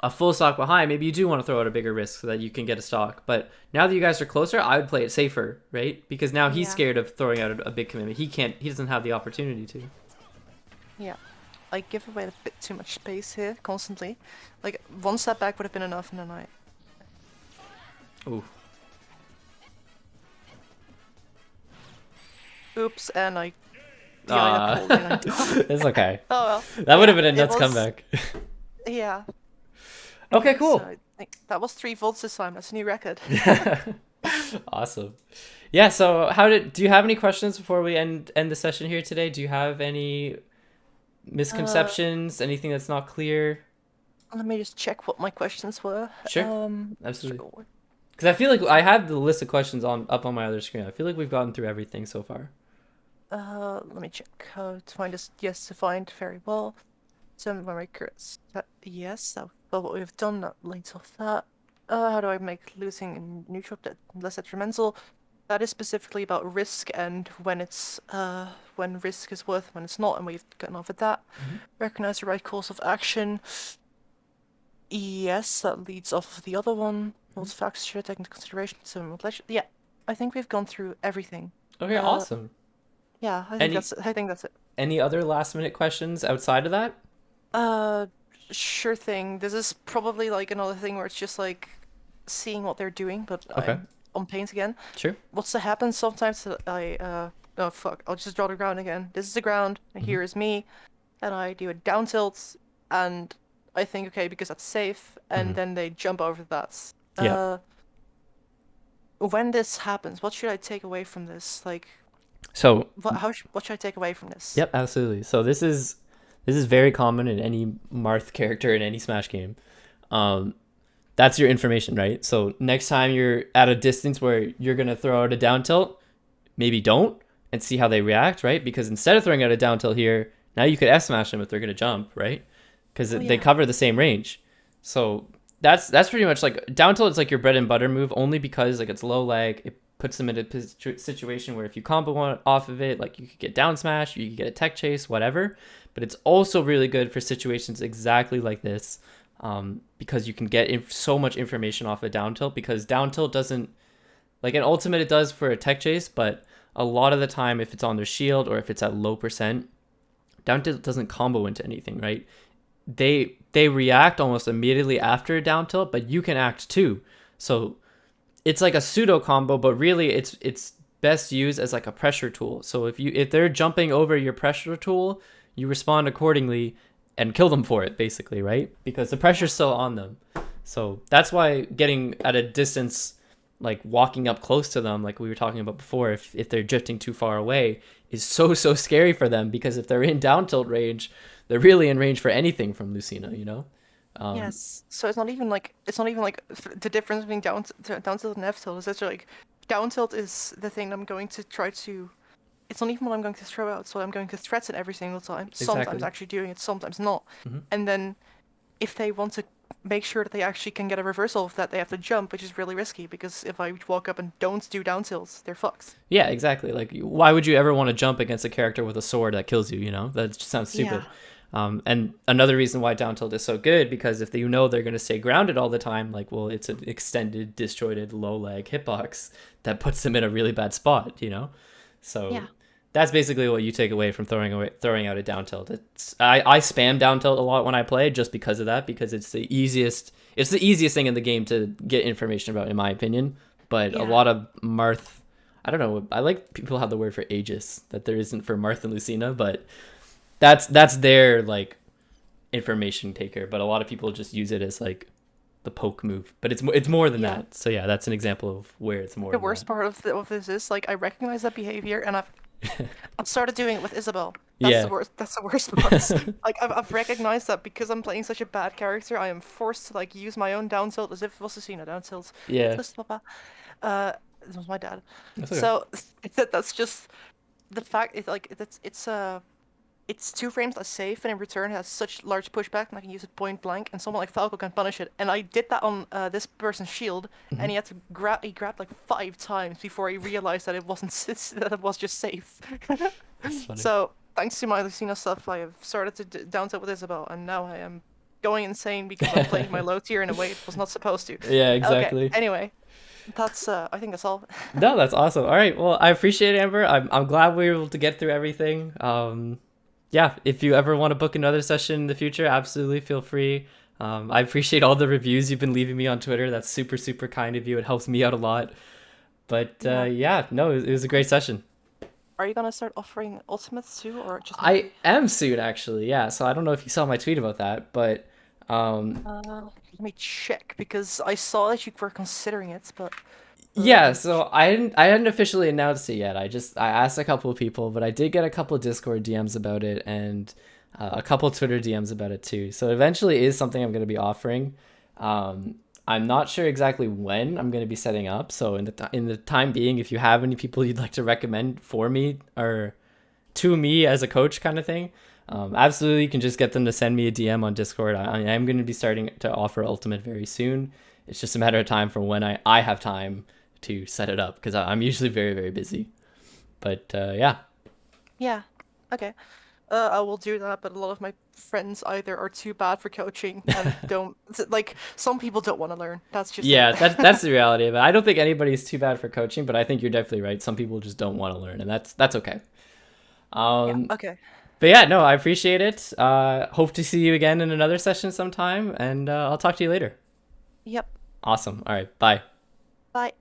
a full stock behind, maybe you do want to throw out a bigger risk so that you can get a stock. But now that you guys are closer, I would play it safer, right? Because now he's Yeah. scared of throwing out a big commitment. He doesn't have the opportunity to. Yeah. I give away a bit too much space here, constantly. Like, one step back would have been enough, and then I... Ooh. Oops, and I... Yeah, I got pulled in. I died. It's okay. Oh well. That would have Yeah, been a it nuts was- comeback. Yeah. Okay, cool. So I think that was 3 volts this time. That's a new record. Awesome. Yeah, so do you have any questions before we end the session here today? Do you have any misconceptions, anything that's not clear? Let me just check what my questions were. Sure. Absolutely. Sure. Because I feel like I have the list of questions up on my other screen. I feel like we've gotten through everything so far. Let me check how to find this. Yes, defined very well. Some memory currents. Yes, well, what we've done that leads off that. How do I make losing in neutral less detrimental? That is specifically about risk and when risk is worth, when it's not, and we've gotten off of that. Recognize the right course of action. Yes, that leads off of the other one. Multi-factor taking into consideration some yeah. I think we've gone through everything. Okay, Uh, awesome. yeah, Any I think that's it. any other last minute questions outside of that? Uh, sure thing. This is probably like another thing where it's just like seeing what they're doing, but Okay, I'm on paint again. sure. What's to happen sometimes that oh fuck, I'll just draw the ground again. This is the ground, and Hmm. here is me, and I do a down tilt, and I think okay because that's safe, Hmm. and then they jump over that. Yeah. Uh, when this happens, what should I take away from this? Like, So, what should I take away from this? yep, absolutely. So this is very common in any Marth character in any Smash game. Um, that's your information, right? So next time you're at a distance where you're gonna throw out a down tilt, maybe don't and see how they react, right? Because instead of throwing out a down tilt here, now you could F smash them if they're gonna jump, right? Because Oh they yeah. cover the same range. So that's pretty much like down tilt is like your bread and butter move only because like it's low lag. It puts them in a situation where if you combo one off of it, like you could get down smash, you could get a tech chase, whatever. But it's also really good for situations exactly like this, because you can get so much information off of down tilt. Because down tilt doesn't like an ultimate, it does for a tech chase, but a lot of the time, if it's on their shield or if it's at low percent, down tilt doesn't combo into anything, right? They react almost immediately after a down tilt, but you can act too. So it's like a pseudo combo, but really it's best used as like a pressure tool. So if they're jumping over your pressure tool, you respond accordingly and kill them for it, basically, right? Because the Yeah. pressure's still on them. So that's why getting at a distance, like walking up close to them, like we were talking about before, if they're drifting too far away, is so scary for them because if they're in down tilt range, they're really in range for anything from Lucina, you know? Um, Yes. So it's not even like the difference between down tilt and F tilt is actually like down tilt is the thing I'm going to try to. It's not even what I'm going to throw out, so I'm going to threaten every single time. Sometimes exactly. actually doing it, sometimes not. Hmm. And then if they want to make sure that they actually can get a reversal of that, they have to jump, which is really risky because if I walk up and don't do down tilts, they're fucked. Yeah, exactly. Like, why would you ever want to jump against a character with a sword that kills you? You know, that just sounds Yeah. stupid. And another reason why down tilt is so good because if you know they're going to stay grounded all the time, like, well, it's an extended, disjointed, low lag hitbox that puts them in a really bad spot. You know, so Yeah. that's basically what you take away from throwing out a down tilt. I spam down tilt a lot when I play just because of that because it's the easiest. It's the easiest thing in the game to get information about, in my opinion. But a Yeah. lot of Marth, I don't know. I like people have the word for Aegis that there isn't for Marth and Lucina, but that's their like information taker. But a lot of people just use it as like the poke move. But it's more than Yeah. that. So yeah, that's an example of where it's more The than that. worst part of this is like I recognize that behavior and I've started doing it with Isabel. That's the Yeah. worst. That's the worst part. Like I've recognized that because I'm playing such a bad character, I am forced to like use my own down tilt as if it was a scene down tilt. Yeah. Listen, Papa. Uh, this was my dad. That's okay. So that's just the fact. It's like it's 2 frames as safe, and in return it has such large pushback, and I can use it point blank, and someone like Falco can punish it. And I did that on this person's shield, Hmm. and he had to grab. He grabbed like 5 times before he realized that it wasn't that it was just safe. That's funny. So thanks to my Lucina stuff, I have started to down tilt with Isabel, and now I am going insane because I'm playing my low tier in a way it was not supposed to. Yeah, Okay. exactly. Anyway, that's I think that's all. No, that's awesome. All right. Well, I appreciate it, Amber. I'm glad we were able to get through everything. Yeah, if you ever want to book another session in the future, absolutely feel free. I appreciate all the reviews you've been leaving me on Twitter. That's super kind of you. It helps me out a lot. But Yeah. yeah, no, it was a great session. Are you gonna start offering ultimates too, or just I Metafy? am soon, actually. Yeah, so I don't know if you saw my tweet about that, but um, Let me check because I saw that you were considering it, but let yeah, me. so I hadn't officially announced it yet. I asked a couple of people, but I did get a couple of Discord DMs about it and a couple of Twitter DMs about it too. So eventually it is something I'm going to be offering. I'm not sure exactly when I'm going to be setting up. So in the time being, if you have any people you'd like to recommend for me or to me as a coach kind of thing, absolutely you can just get them to send me a DM on Discord. I am going to be starting to offer Ultimate very soon. It's just a matter of time from when I have time to set it up because I'm usually very busy. But yeah, Yeah. Okay. I will do that, but a lot of my friends either are too bad for coaching and don't like some people don't want to learn. That's just it. Yeah, that's the reality of it. I don't think anybody's too bad for coaching, but I think you're definitely right. Some people just don't want to learn, and that's okay. Yeah. Um, Okay. but yeah, no, I appreciate it. Hope to see you again in another session sometime, and I'll talk to you later. Yep. Awesome. All right, bye. Bye.